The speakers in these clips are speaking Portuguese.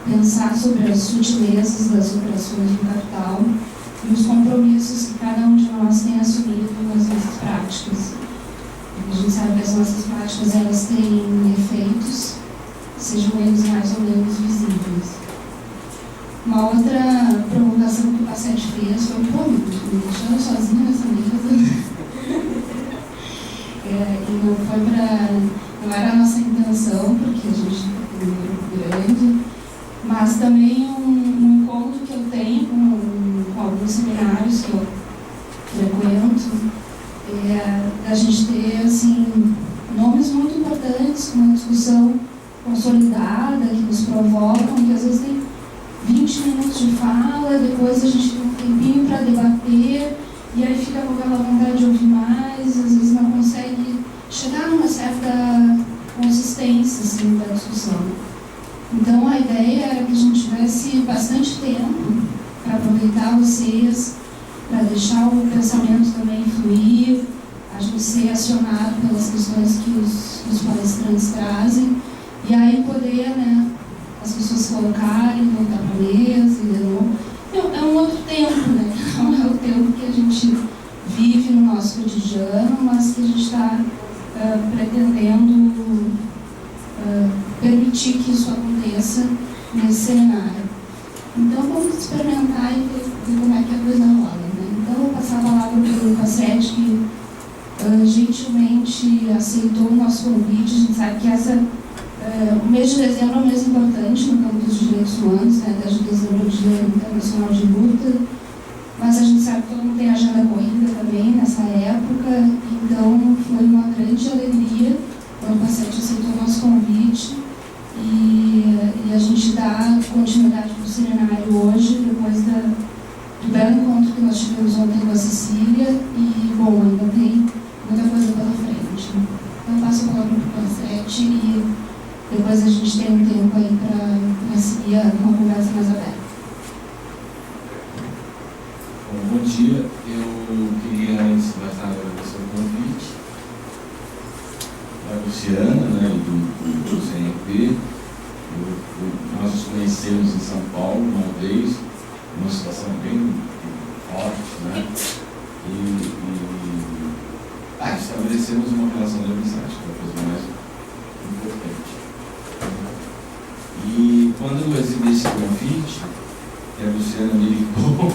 pensar sobre as sutilezas das operações do capital e os compromissos que cada um de nós tem assumido nas nossas práticas. A gente sabe que as nossas práticas elas têm efeitos, sejam eles mais ou menos visíveis. Uma outra provocação que o Passetti fez foi me deixando sozinha nessa mesa. E não era a nossa intenção, porque a gente tem um grupo grande, mas também um encontro que eu tenho com alguns seminários que eu frequento, a gente ter assim, nomes muito importantes, com uma discussão consolidada, que nos provocam, que às vezes tem 20 minutos de fala, depois a gente tem um tempinho para debater, e aí fica com aquela vontade de ouvir mais, às vezes não consegue chegar numa certa consistência assim, da discussão. Então a ideia era que a gente tivesse bastante tempo para aproveitar vocês, para deixar o pensamento também fluir, a gente ser acionado pelas questões que os palestrantes trazem, e aí poder, né, as pessoas colocarem, voltar para a mesa, de novo. É um outro tempo, né? Não é o tempo que a gente vive no nosso cotidiano, mas que a gente está pretendendo permitir que isso aconteça nesse cenário. Então vamos experimentar e ver como é que a coisa rola, né? Então eu vou passar a palavra para o Passetti, que gentilmente aceitou o nosso convite. A gente sabe que o mês de dezembro é um mês importante no campo dos direitos humanos, né? 10 de dezembro é o Dia Internacional de Luta, mas a gente sabe que todo mundo tem agenda corrida também nessa época, então foi uma grande alegria quando o Passetti aceitou o nosso convite e a gente dá continuidade para o seminário hoje, depois do belo encontro que nós tivemos ontem com a Cecília, e, bom, ainda tem muita coisa pela frente. Então eu passo a palavra para o Passetti e depois a gente tem um tempo aí para seguir uma conversa mais aberta. Bom dia, eu queria antes de mais nada agradecer o convite da Luciana, né, do CNP. Nós nos conhecemos em São Paulo uma vez, numa situação bem forte, né? Estabelecemos uma relação de amizade, que é a coisa mais importante. E quando eu recebi esse convite, a Luciana me ligou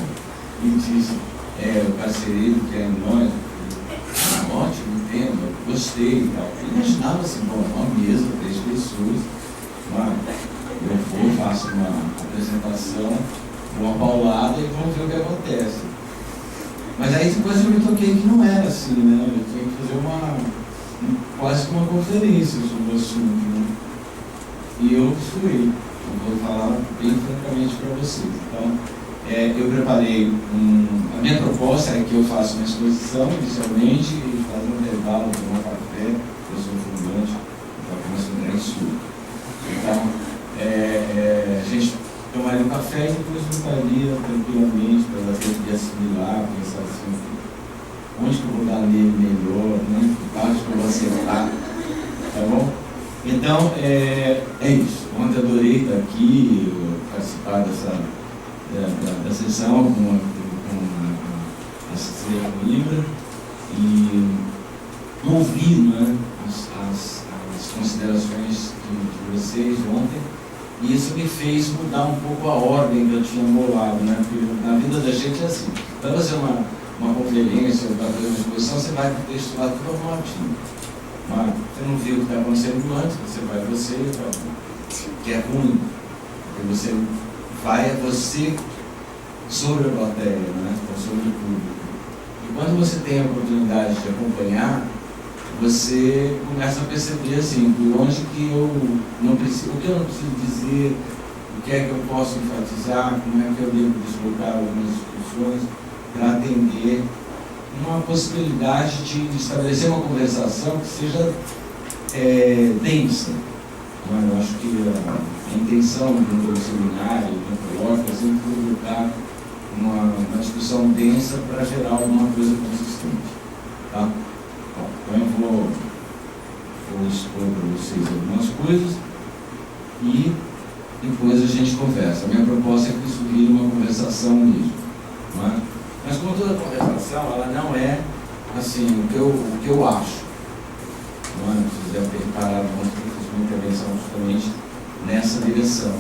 e disse, o parceiro que é nós, ótimo tema, gostei e tal. Eu imaginava assim, uma mesa, 3 pessoas, eu vou, faço uma apresentação, uma paulada e vamos ver o que acontece. Mas aí depois eu me toquei que não era assim, né? Eu tinha que fazer quase que uma conferência sobre o assunto, né? E eu fui. Eu vou falar bem francamente para vocês. Então, eu preparei a minha proposta é que eu faça uma exposição inicialmente e fazer um intervalo, tomar um café, eu sou fundante, para começar a dar estudo. Então, a gente tomaria um café e depois voltaria tranquilamente para ela ter que assimilar, pensar assim, onde que eu vou dar nele melhor, né? Onde que eu vou acertar, tá bom? Então, é isso. Ontem eu adorei estar aqui, participar da sessão com a Cecília Libra e ouvir, né, as considerações de vocês ontem. E isso me fez mudar um pouco a ordem que eu tinha bolado, né? Porque na vida da gente é assim. Para fazer uma conferência ou para fazer uma exposição, você vai com o texto lá tudo arrumadinho. Mas você não viu o que está acontecendo antes, que é ruim. Porque você vai você sobre a plateia, né? Sobre o público. E quando você tem a oportunidade de acompanhar, você começa a perceber assim, por onde que eu não preciso, o que eu não preciso dizer, o que é que eu posso enfatizar, como é que eu devo deslocar algumas discussões para atender uma possibilidade de estabelecer uma conversação que seja densa. Eu acho que a intenção do seminário, do colóquio, é sempre provocar uma discussão densa para gerar alguma coisa consistente. Tá? Então eu vou expor para vocês algumas coisas e depois a gente conversa. A minha proposta é que isso vire uma conversação mesmo. Não é? Mas como toda conversação, ela não é assim, o que eu acho. Não é? Vocês devem ter reparado que eu fiz uma intervenção justamente nessa direção,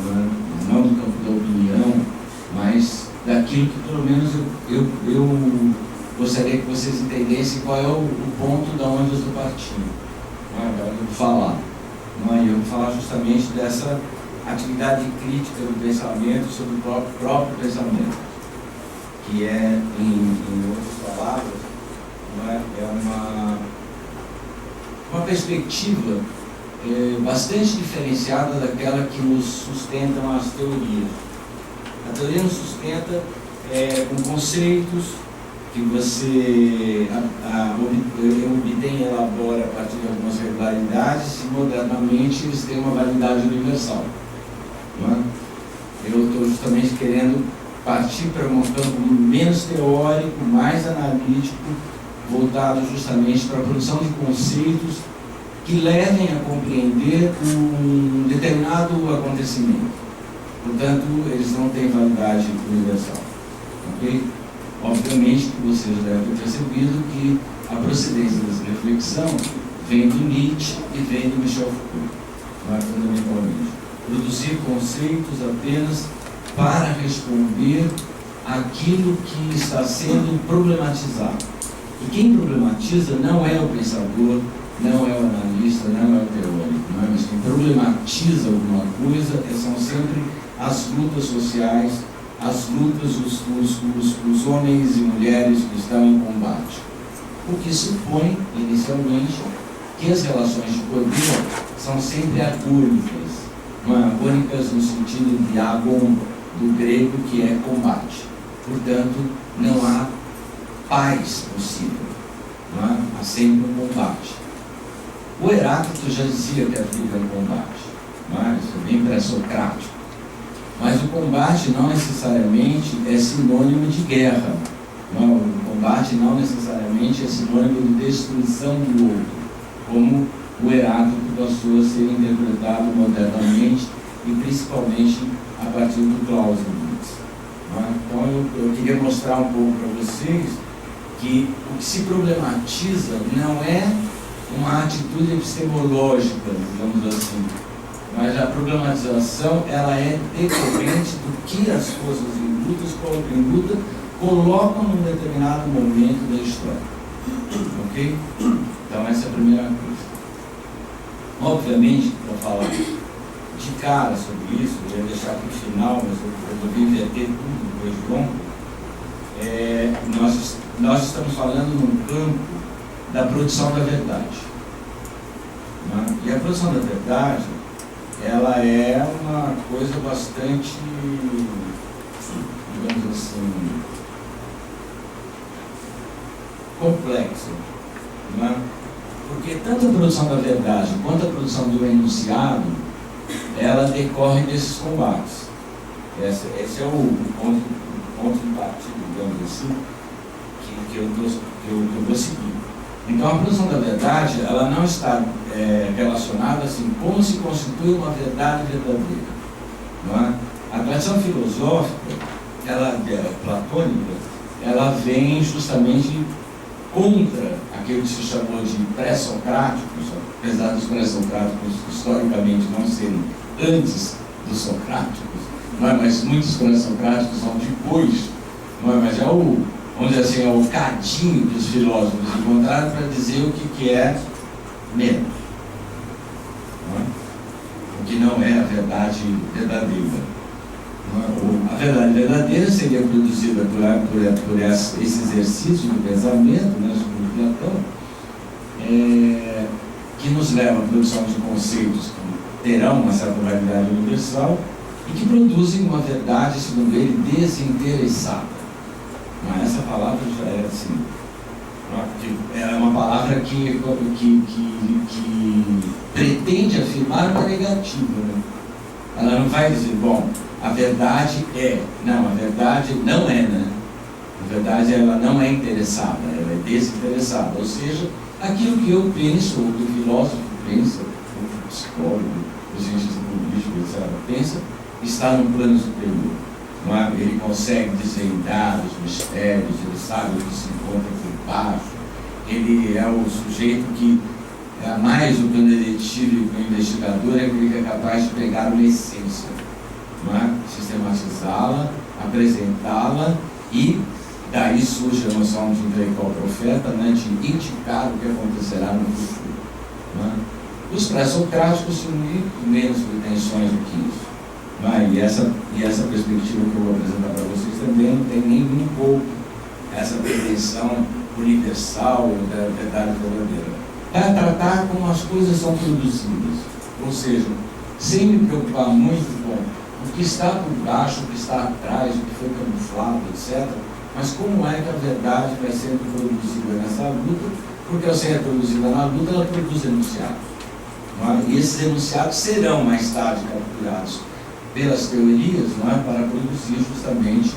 não do campo da opinião, mas daquilo que pelo menos eu gostaria que vocês entendessem qual é o ponto da onde eu estou partindo. Agora eu vou falar. Eu vou falar justamente dessa atividade crítica do pensamento sobre o próprio pensamento, que é, em outras palavras, é uma perspectiva bastante diferenciada daquela que nos sustentam as teorias. A teoria nos sustenta com conceitos que você obtém e elabora a partir de algumas regularidades e modernamente eles têm uma validade universal. Não é? Eu estou justamente querendo partir para um campo menos teórico, mais analítico, voltado justamente para a produção de conceitos que levem a compreender um determinado acontecimento. Portanto, eles não têm validade universal. Ok? Obviamente que vocês devem ter percebido que a procedência dessa reflexão vem do Nietzsche e vem do Michel Foucault, fundamentalmente. Produzir conceitos apenas para responder àquilo que está sendo problematizado. E quem problematiza não é o pensador, não é o analista, não é o teórico, mas quem problematiza alguma coisa são sempre as lutas sociais, as lutas, os homens e mulheres que estão em combate. O que supõe, inicialmente, que as relações de poder são sempre agônicas. Agônicas no sentido de agon, do grego, que é combate. Portanto, não há paz possível. Há sempre um combate. O Heráclito já dizia que a vida é um combate. Isso é bem pré-socrático. Mas o combate não necessariamente é sinônimo de guerra. O combate não necessariamente é sinônimo de destruição do outro, como o Heráclito passou a ser interpretado modernamente e principalmente a partir do Clausewitz. Então eu queria mostrar um pouco para vocês que o que se problematiza não é uma atitude epistemológica, digamos assim, mas a problematização ela é decorrente do que as forças em luta colocam num determinado momento da história. Ok? Então essa é a primeira coisa. Obviamente, para falar de cara sobre isso, eu ia deixar para o final, mas eu resolvi inverter tudo depois de longo. Nós estamos falando num campo da produção da verdade. E a produção da verdade, ela é uma coisa bastante, digamos assim, complexa. Porque tanto a produção da verdade quanto a produção do enunciado, ela decorre desses combates. Esse é o ponto de partida, digamos assim, que eu vou seguir. Então a produção da verdade, ela não está relacionada assim, como se constitui uma verdade verdadeira. A tradição filosófica, platônica, ela vem justamente contra aquilo que se chamou de pré-socráticos, apesar dos pré-socráticos historicamente não serem antes dos socráticos, mas muitos pré-socráticos são depois, mas é vamos dizer assim, é o cadinho que os filósofos encontraram para dizer o que é menos. O que não é a verdade verdadeira. A verdade verdadeira seria produzida por esse exercício do pensamento, sobre Platão, que nos leva à produção de conceitos que terão uma certa validade universal e que produzem uma verdade, segundo ele, desinteressada. Essa palavra já é assim, é uma palavra que pretende afirmar uma negativa. Ela não vai dizer, bom, a verdade é. Não, a verdade não é, A verdade, ela não é interessada, ela é desinteressada. Ou seja, aquilo que eu penso, ou que o filósofo pensa, ou o psicólogo, o cientista político, etc., pensa, está no plano superior. Não é? Ele consegue desvendar os mistérios, ele sabe o que se encontra por baixo, ele é o sujeito que é mais do que um detetive, um investigador, é aquele que é capaz de pegar uma essência, não é? Sistematizá-la, apresentá-la, e daí surge a noção de intelectual profeta, né, de indicar o que acontecerá no futuro. Não é? Os pré-socráticos tinham muito menos pretensões do que isso. Não é? E essa perspectiva que eu vou apresentar para vocês também não tem nem um pouco essa pretensão universal da verdade verdadeira. Para tratar como as coisas são produzidas, ou seja, sem me preocupar muito com o que está por baixo, o que está atrás, o que foi camuflado, etc., mas como é que a verdade vai sendo produzida nessa luta, porque ao ser produzida na luta, ela produz enunciados. Não é? E esses enunciados serão mais tarde capturados pelas teorias, não é? Para produzir justamente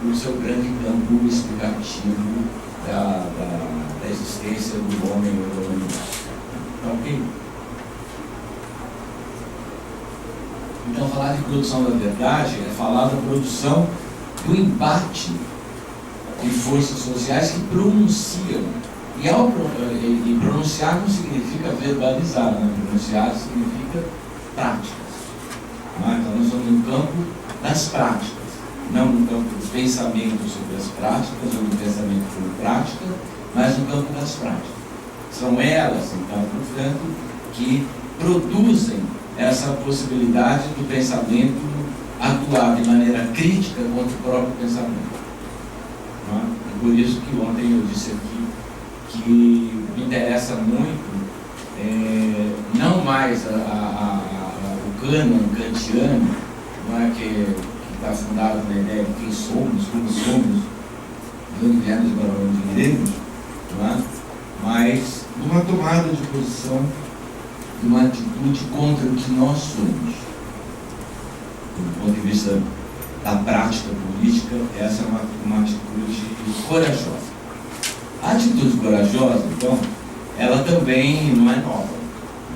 o seu grande campo explicativo da existência do homem ou da humanidade. Então, ok? Então, falar de produção da verdade é falar da produção do embate de forças sociais que pronunciam. E pronunciar não significa verbalizar, né? Pronunciar significa práticas. Então, nós estamos no campo das práticas, não no campo do pensamento sobre as práticas ou do pensamento sobre prática, mas no campo das práticas. São elas, então, portanto, que produzem essa possibilidade do pensamento atuar de maneira crítica contra o próprio pensamento. É por isso que ontem eu disse aqui que me interessa muito não mais o cânon kantiano, não é, que está fundado na ideia de quem somos, como somos, de onde viemos para onde iremos, não é? Mas uma tomada de posição, de uma atitude contra o que nós somos. Do ponto de vista da prática política, essa é uma atitude corajosa. A atitude corajosa, então, ela também não é nova.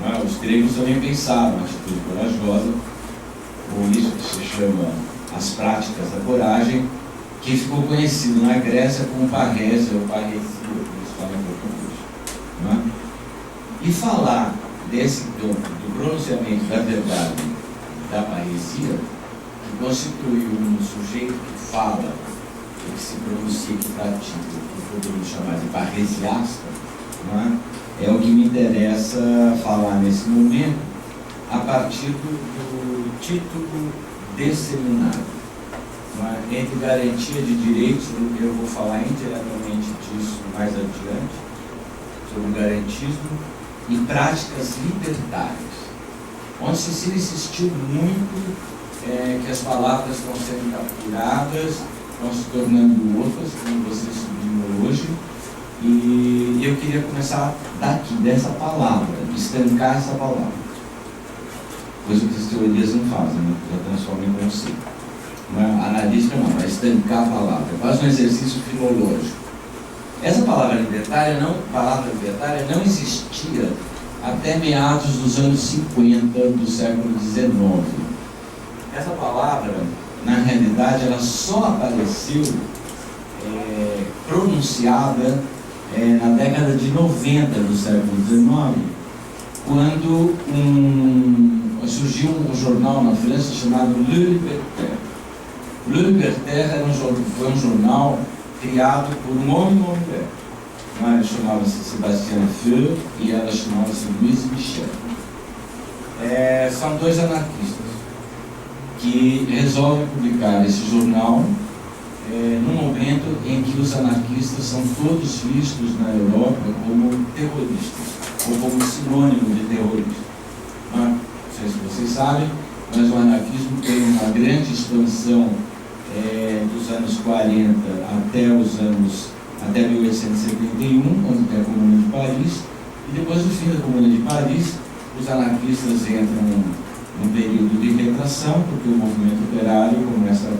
Não é? Os gregos também pensaram na atitude corajosa, ou isso que se chama as práticas da coragem, que ficou conhecido na Grécia como parresia ou parresia, como eles falam em português. Não é? E falar desse campo do pronunciamento da verdade, da parresia, que constitui um sujeito que fala, que se pronuncia, que pratica, que poderíamos chamar de parresiasta, não é? É o que me interessa falar nesse momento, a partir do título disseminado. Entre garantia de direitos, eu vou falar indiretamente disso mais adiante, sobre o garantismo, e práticas libertárias, onde se insistiu muito que as palavras estão sendo capturadas, estão se tornando outras, como vocês subiram hoje, e eu queria começar daqui, dessa palavra, estancar essa palavra, coisa que as teorias não fazem, né? Já transformam em conceito. A analítica não, vai estancar a palavra, é quase um exercício filológico. Essa palavra libertária não existia até meados dos anos 50 do século XIX. Essa palavra, na realidade, ela só apareceu pronunciada na década de 90 do século XIX, quando surgiu um jornal na França chamado Le Libertaire. Le Libertaire foi um jornal criado por um homem e uma mulher. Ele chamava-se Sebastian Feu e ela chamava-se Louise Michel. São dois anarquistas que resolvem publicar esse jornal num momento em que os anarquistas são todos vistos na Europa como terroristas, ou como sinônimo de terrorismo. Não sei se vocês sabem, mas o anarquismo tem uma grande expansão dos anos 40 até 1871, quando tem a Comuna de Paris, e depois do fim da Comuna de Paris, os anarquistas entram num período de retração, porque o movimento operário começa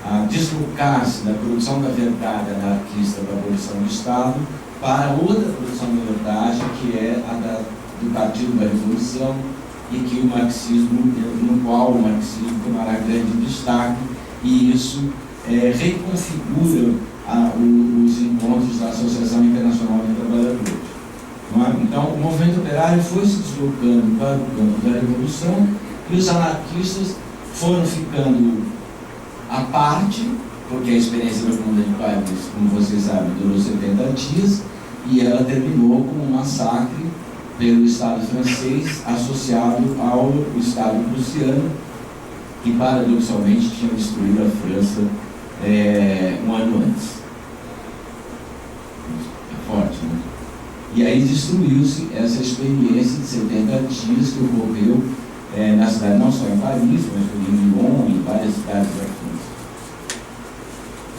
a deslocar-se da produção da verdade anarquista da abolição do Estado para outra produção da verdade, que é a do Partido da Revolução, e que o marxismo, no qual o marxismo tomará grande destaque, e isso reconfigura os encontros da Associação Internacional de Trabalhadores. Não é? Então, o movimento operário foi se deslocando para o campo da revolução e os anarquistas foram ficando à parte, porque a experiência da Comuna de Paris, como vocês sabem, durou 70 dias e ela terminou com um massacre pelo Estado francês associado ao Estado prussiano, que paradoxalmente tinha destruído a França um ano antes. É forte, né? E aí destruiu-se essa experiência de 70 dias que ocorreu na cidade, não só em Paris, mas em Lyon e em várias cidades da França.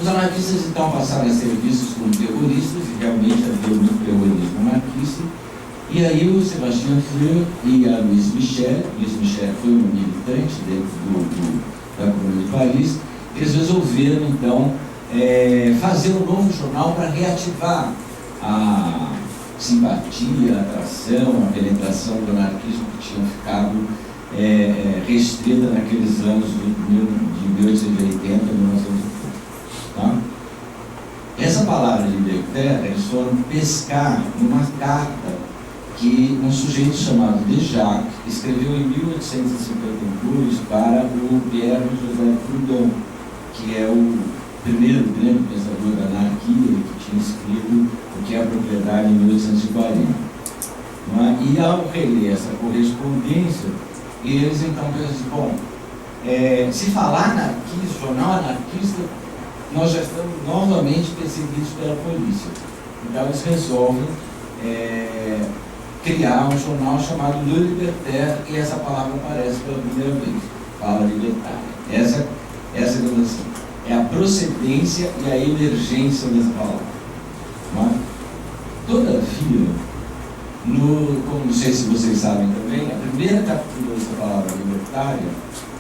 Os anarquistas então passaram a ser vistos como terroristas, e realmente havia muito terrorismo anarquista. E aí o Sebastian Freire e a Louise Michel foi uma militante dentro da Comuna de Paris, eles resolveram então fazer um novo jornal para reativar a simpatia, a atração, a penetração do anarquismo que tinha ficado restrita naqueles anos de 1880 a 1930. Tá? Essa palavra libertaire, eles foram pescar numa carta que um sujeito chamado De Jacques escreveu em 1852 para o Pierre Joseph Proudhon, que é o primeiro grande pensador da anarquia, que tinha escrito O que é a Propriedade em 1840. Não é? E ao reler essa correspondência, eles então pensam assim, bom, se falar anarquista, jornal anarquista, nós já estamos novamente perseguidos pela polícia. Então eles resolvem criar um jornal chamado Le Libertaire, e essa palavra aparece pela primeira vez, fala libertária. Essa é a procedência e a emergência dessa palavra. Mas, todavia, como não sei se vocês sabem também, a primeira captura dessa palavra libertária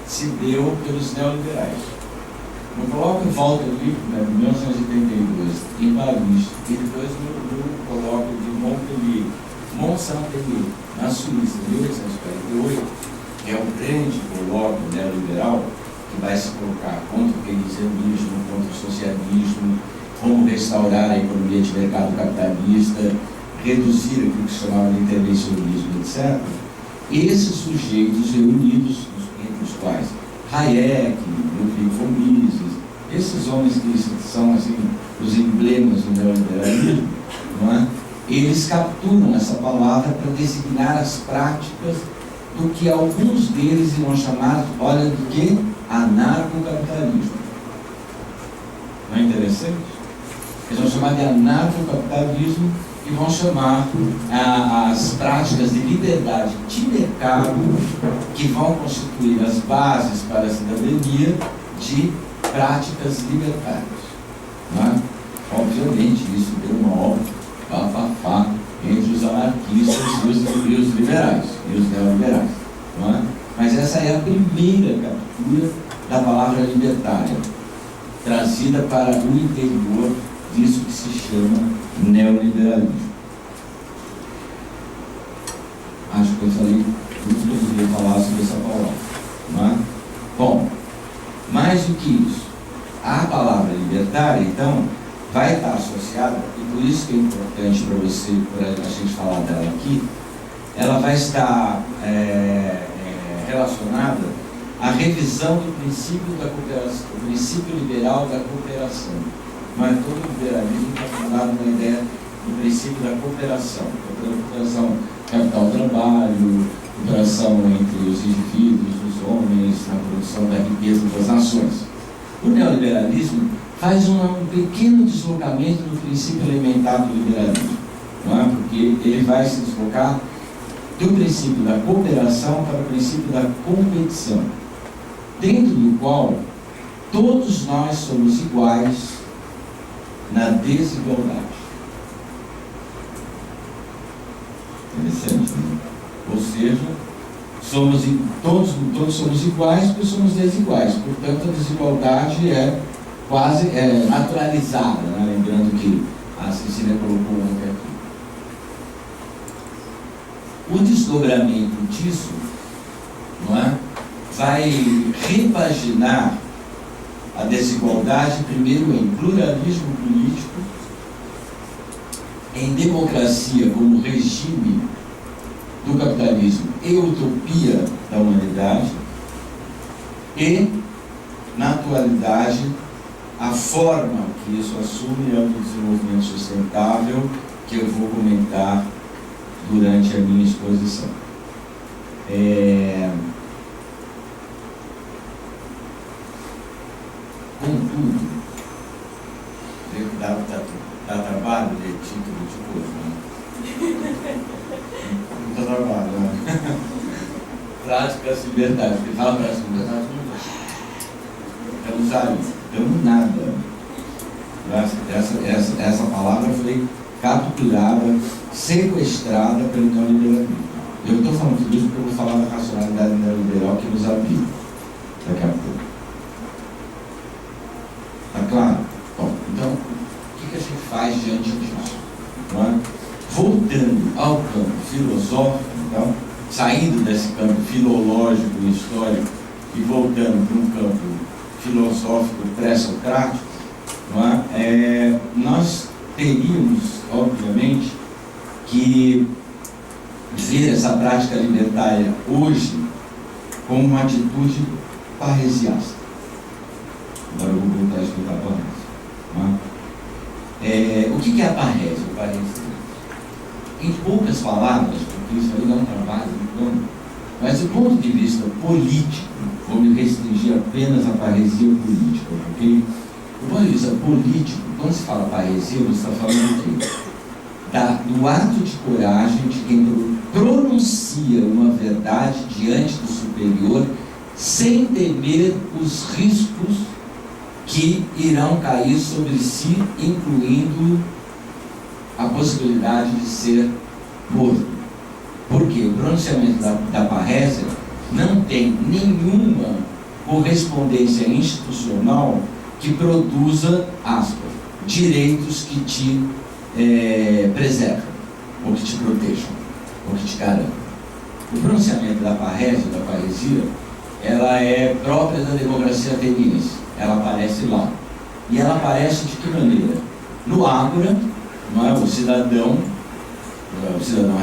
se deu pelos neoliberais. No colóquio Volta Livre, de 1982, em Paris, e depois no colóquio de Montpellier, Mont-Saint-Pelier, na Suíça, em 1848, que é um grande colóquio neoliberal que vai se colocar contra o keynesianismo, contra o socialismo, como restaurar a economia de mercado capitalista, reduzir aquilo que se chamava de intervencionismo, etc. Esses sujeitos reunidos, entre os quais Hayek, Ludwig von Mises, esses homens que são assim, os emblemas do neoliberalismo, não é? Eles capturam essa palavra para designar as práticas do que alguns deles irão chamar, olha, de quê? Anarcocapitalismo. Não é interessante? Eles vão chamar de anarcocapitalismo e vão chamar as práticas de liberdade de mercado, que vão constituir as bases para a cidadania, de práticas libertárias. Não é? Obviamente, isso deu uma obra bafafá entre os anarquistas e os liberais, e os neoliberais. Não é? Mas essa é a primeira captura da palavra libertária, trazida para o interior disso que se chama neoliberalismo. Acho que eu falei tudo que eu queria falar sobre essa palavra. Não é? Bom, mais do que isso, a palavra libertária, então, vai estar associada, e por isso que é importante para você, para a gente falar dela aqui, ela vai estar relacionada à revisão do princípio da cooperação, o princípio liberal da cooperação. Mas todo o liberalismo está fundado na ideia do princípio da cooperação. Cooperação capital-trabalho, cooperação entre os indivíduos, os homens, na produção da riqueza das nações. O neoliberalismo faz um pequeno deslocamento do princípio elementar do liberalismo, não é? Porque ele vai se deslocar do princípio da cooperação para o princípio da competição, dentro do qual todos nós somos iguais na desigualdade. Interessante, né? Ou seja, todos somos iguais porque somos desiguais. Portanto, a desigualdade é quase naturalizada, né? Lembrando que a Cecília colocou ontem aqui. O desdobramento disso não é? Vai repaginar a desigualdade, primeiro em pluralismo político, em democracia como regime do capitalismo e utopia da humanidade, e, na atualidade, a forma que isso assume é o do desenvolvimento sustentável, que eu vou comentar durante a minha exposição. Contudo, dá trabalho ler título de coisa, né? Não dá trabalho, né? Práticas de liberdade, porque fala práticas de liberdade, não damos nada. Essa palavra foi capturada, sequestrada pelo neoliberalismo. Eu estou falando tudo isso porque eu vou falar da racionalidade neoliberal que nos habita daqui a pouco. Tá claro? Bom, então, o que a gente faz diante disso? Não é? Voltando ao campo filosófico, então, saindo desse campo filológico e histórico e voltando para um campo filosófico pré-socrático, não é? Nós teríamos, obviamente, que ver essa prática libertária hoje como uma atitude parresiasta. Agora eu vou voltar a explicar a parrésia. O que é a parrésia? Em poucas palavras, porque isso aí dá um trabalho, mas do ponto de vista político, vou me restringir apenas à parresia política, porque do ponto de vista político, quando se fala parresia, você está falando do quê? Do ato de coragem de quem pronuncia uma verdade diante do superior sem temer os riscos que irão cair sobre si, incluindo a possibilidade de ser morto. Porque o pronunciamento da parrésia não tem nenhuma correspondência institucional que produza, aspas, direitos que te preservam, ou que te protejam, ou que te garantam. O pronunciamento da parrésia, da parresia, ela é própria da democracia ateniense. Ela aparece lá. E ela aparece de que maneira? No ágora, não é? O cidadão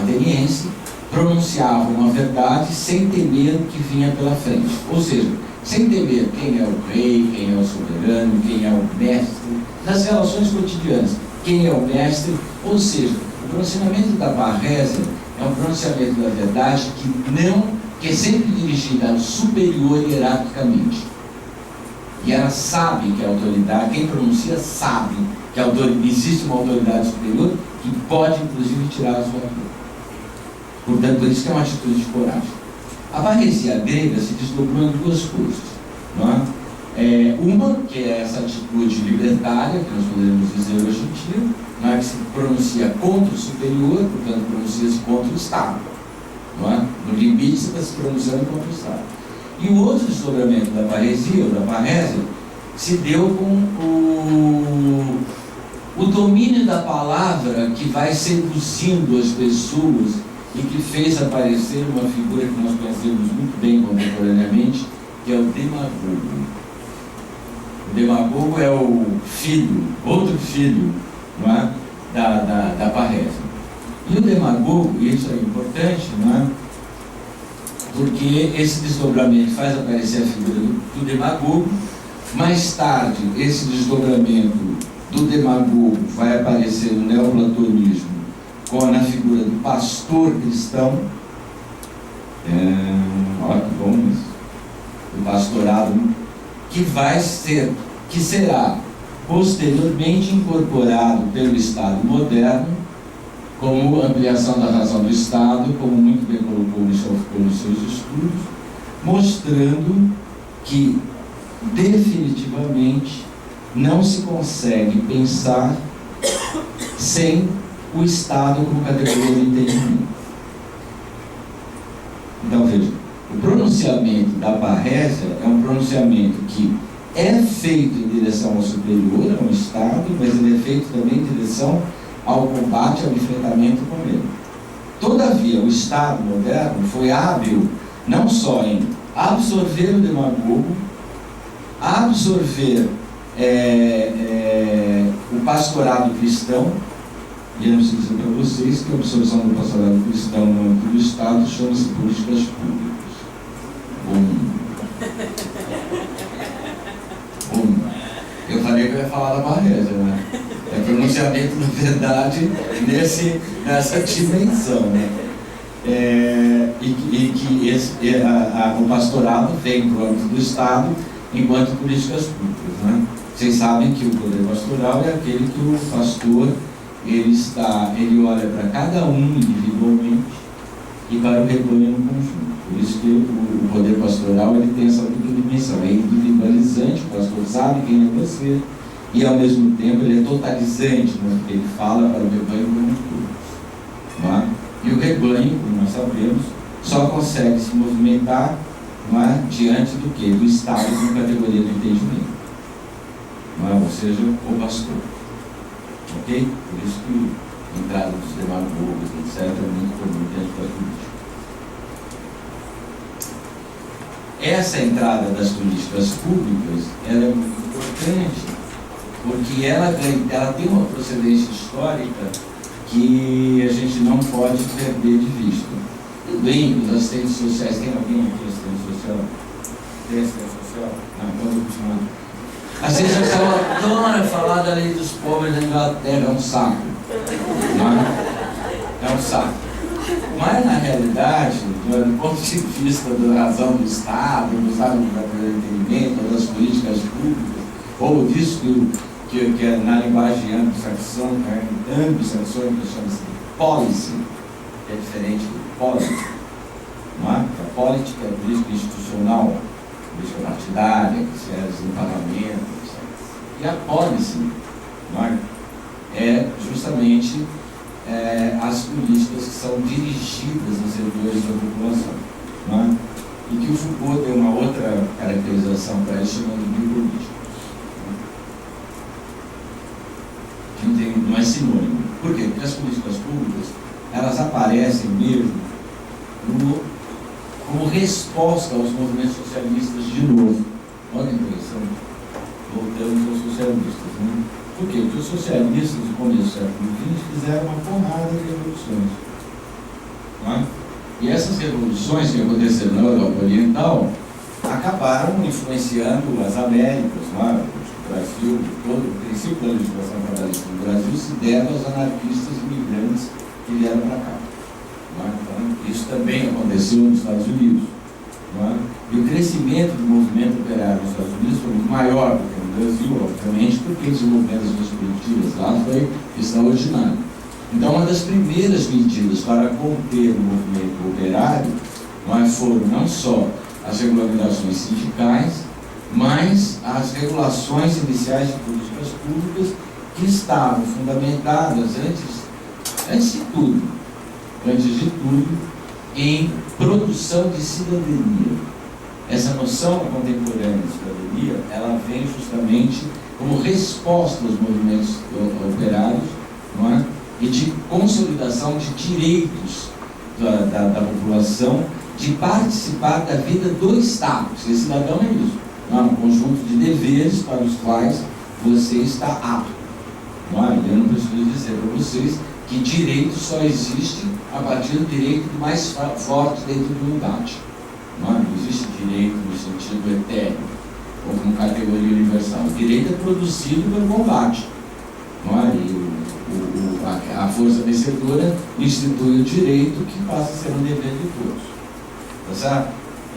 ateniense pronunciava uma verdade sem temer o que vinha pela frente. Ou seja, sem temer quem é o rei, quem é o soberano, quem é o mestre, nas relações cotidianas, quem é o mestre. Ou seja, o pronunciamento da parrésia é um pronunciamento da verdade que é sempre dirigida ao superior hierarquicamente. E ela sabe que a autoridade, quem pronuncia sabe que existe uma autoridade superior que pode, inclusive, tirar a sua vida. Portanto, por isso que é uma atitude de coragem. A parresia grega se desdobrou em duas coisas. Não é? Uma, que é essa atitude libertária, que nós poderíamos dizer hoje em dia, não é? Que se pronuncia contra o superior, portanto, pronuncia-se contra o Estado. Não é? No limite, você está se pronunciando contra o Estado. E o outro desdobramento da parresia, ou da parrésia, se deu com o domínio da palavra que vai seduzindo as pessoas e que fez aparecer uma figura que nós conhecemos muito bem contemporaneamente, que é o demagogo. O demagogo é o outro filho, não é? da parrésia. E o demagogo, e isso é importante, não é? Porque esse desdobramento faz aparecer a figura do demagogo. Mais tarde, esse desdobramento do demagogo vai aparecer no neoplatonismo na figura do pastor cristão. Olha que bom isso. O pastorado que será posteriormente incorporado pelo Estado moderno como ampliação da razão do Estado, como muito bem colocou nos seus estudos, mostrando que definitivamente não se consegue pensar sem o Estado como categoria de entendimento. Então veja, o pronunciamento da parrésia é um pronunciamento que é feito em direção ao superior, ao Estado, mas ele é feito também em direção ao combate, ao enfrentamento com ele. Todavia, o Estado moderno foi hábil não só em absorver o demagogo, absorver o pastorado cristão, e eu preciso dizer para vocês que a absorção do pastorado cristão no âmbito do Estado chama-se políticas públicas. Eu falei que eu ia falar da Barreja, né? É pronunciamento da verdade nessa dimensão, né? E que o pastorado vem para o âmbito do Estado enquanto políticas públicas, né? Vocês sabem que o poder pastoral é aquele que o pastor ele olha para cada um individualmente e para o rebanho no conjunto. Por isso que o poder pastoral ele tem essa dupla dimensão, é individualizante, o pastor sabe quem é você, e ao mesmo tempo ele é totalizante, né? Ele fala para o rebanho como um todo. Não é? E o rebanho, como nós sabemos, só consegue se movimentar, não é? Diante do quê? Do Estado na categoria do entendimento. Não é? Ou seja, o pastor. Ok? Por isso que a entrada dos demagogos, etc., é muito comum dentro da política. Essa entrada das políticas públicas ela é muito importante, porque ela tem uma procedência histórica que a gente não pode perder de vista. Tudo bem que os assistentes sociais, tem alguém aqui assistente social? Tem assistente social? Não, então vou continuar. A assistente social adora falar da lei dos pobres da Inglaterra, é um saco. Não é? É um saco. Mas, na realidade, do ponto de vista da razão do Estado, do Estado do entendimento, das políticas públicas, ou disso que é na linguagem anglo-saxônica chama-se policy, que é diferente do policy. Não é? A política é a política institucional, a política partidária, que se é no parlamento, etc. E a policy, não é justamente as políticas que são dirigidas aos servidores da população. Não é? E que o Foucault deu uma outra caracterização para isso, chamando de biopolítica. Não é sinônimo. Por quê? Porque as políticas públicas elas aparecem mesmo como resposta aos movimentos socialistas de novo. Olha a impressão. Voltamos aos socialistas. Né? Por quê? Porque os socialistas, no começo do século XX, fizeram uma porrada de revoluções. Não é? E essas revoluções que aconteceram na Europa Oriental acabaram influenciando as Américas, não é? O Brasil, todo o princípio da legislação trabalhista no Brasil se deve aos anarquistas imigrantes que vieram para cá. Não é? Então, isso também aconteceu nos Estados Unidos. Não é? E o crescimento do movimento operário nos Estados Unidos foi muito maior do que no Brasil, obviamente, porque o desenvolvimento das suas produtivas lá foi extraordinário. Então, uma das primeiras medidas para conter o movimento operário foram não só as regulamentações sindicais, mas as regulações iniciais de políticas públicas que estavam fundamentadas antes de tudo, em produção de cidadania. Essa noção contemporânea de cidadania, ela vem justamente como resposta aos movimentos operários, não é? E de consolidação de direitos da população de participar da vida do Estado. Ser cidadão é isso. Não é? Um conjunto de deveres para os quais você está apto. Não é? Eu não preciso dizer para vocês que direito só existe a partir do direito mais forte dentro de unidade. Não existe direito no sentido etéreo, ou como categoria universal. O direito é produzido pelo combate. Não é? E a força vencedora institui o direito que passa a ser um dever de todos. Tá certo?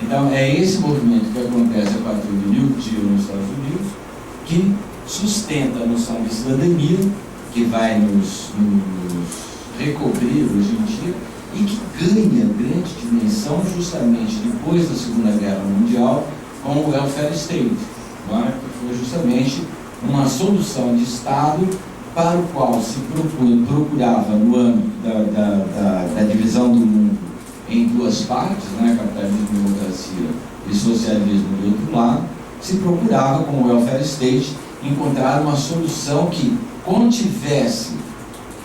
Então, é esse movimento que acontece a partir do New Deal nos Estados Unidos que sustenta a noção de cidadania, que vai nos recobrir hoje em dia e que ganha grande dimensão justamente depois da Segunda Guerra Mundial com o welfare state, não é? Que foi justamente uma solução de Estado para o qual se procurava no âmbito da divisão do mundo em duas partes, né, capitalismo e democracia e socialismo do outro lado, se procurava com o welfare state encontrar uma solução que contivesse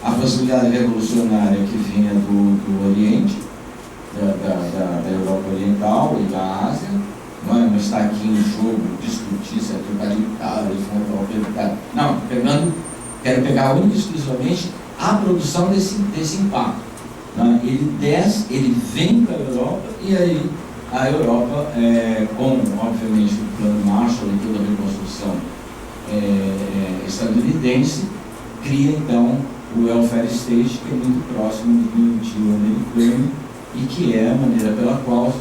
a possibilidade revolucionária que vinha do Oriente, da Europa Oriental e da Ásia, não está aqui em jogo discutir se é totalitário, se não é autoritário. Não, quero pegar única e exclusivamente a produção desse impacto. Ele vem para a Europa e aí a Europa, com, obviamente, o plano Marshall e toda a reconstrução estadunidense, cria então o welfare state, que é muito próximo do plantio americano e que é a maneira pela qual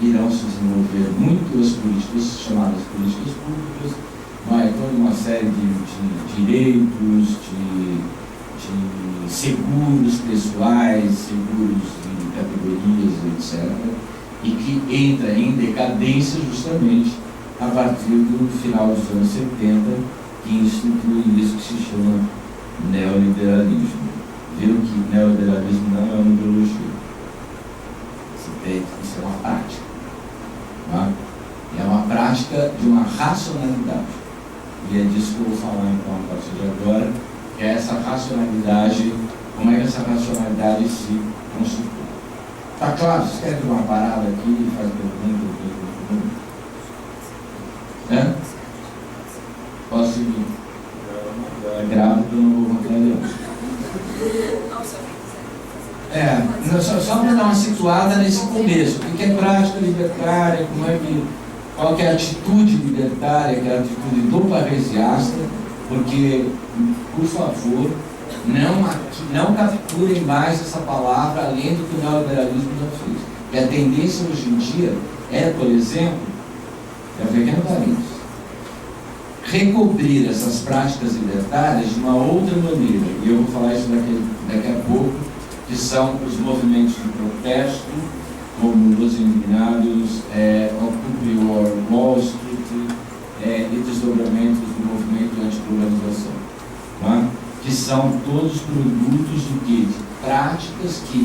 irão se desenvolver muitas políticas, chamadas políticas públicas, toda uma série de direitos, de seguros pessoais, seguros de categorias, etc., e que entra em decadência justamente a partir do final dos anos 70, que institui isso que se chama neoliberalismo. Viram que neoliberalismo não é uma ideologia. Isso é uma prática. É uma prática de uma racionalidade. E é disso que eu vou falar então a partir de agora, que é essa racionalidade, como é que essa racionalidade se constitui. Tá claro? Vocês querem dar uma parada aqui e fazer pergunta? Posso seguir? Grávida, eu não vou contrariar. Só para dar uma situada nesse começo. O que é prática libertária? Qual que é a atitude libertária, que é a atitude do parresiasta? Porque, por favor, não capturem mais essa palavra além do que o neoliberalismo já fez. E a tendência hoje em dia é, por exemplo, pequeno parênteses, recobrir essas práticas libertárias de uma outra maneira. E eu vou falar isso daqui a pouco, que são os movimentos de protesto, como Los Indignados, Occupy Wall Street e desdobramentos do movimento antiglobalização, que são todos produtos de práticas que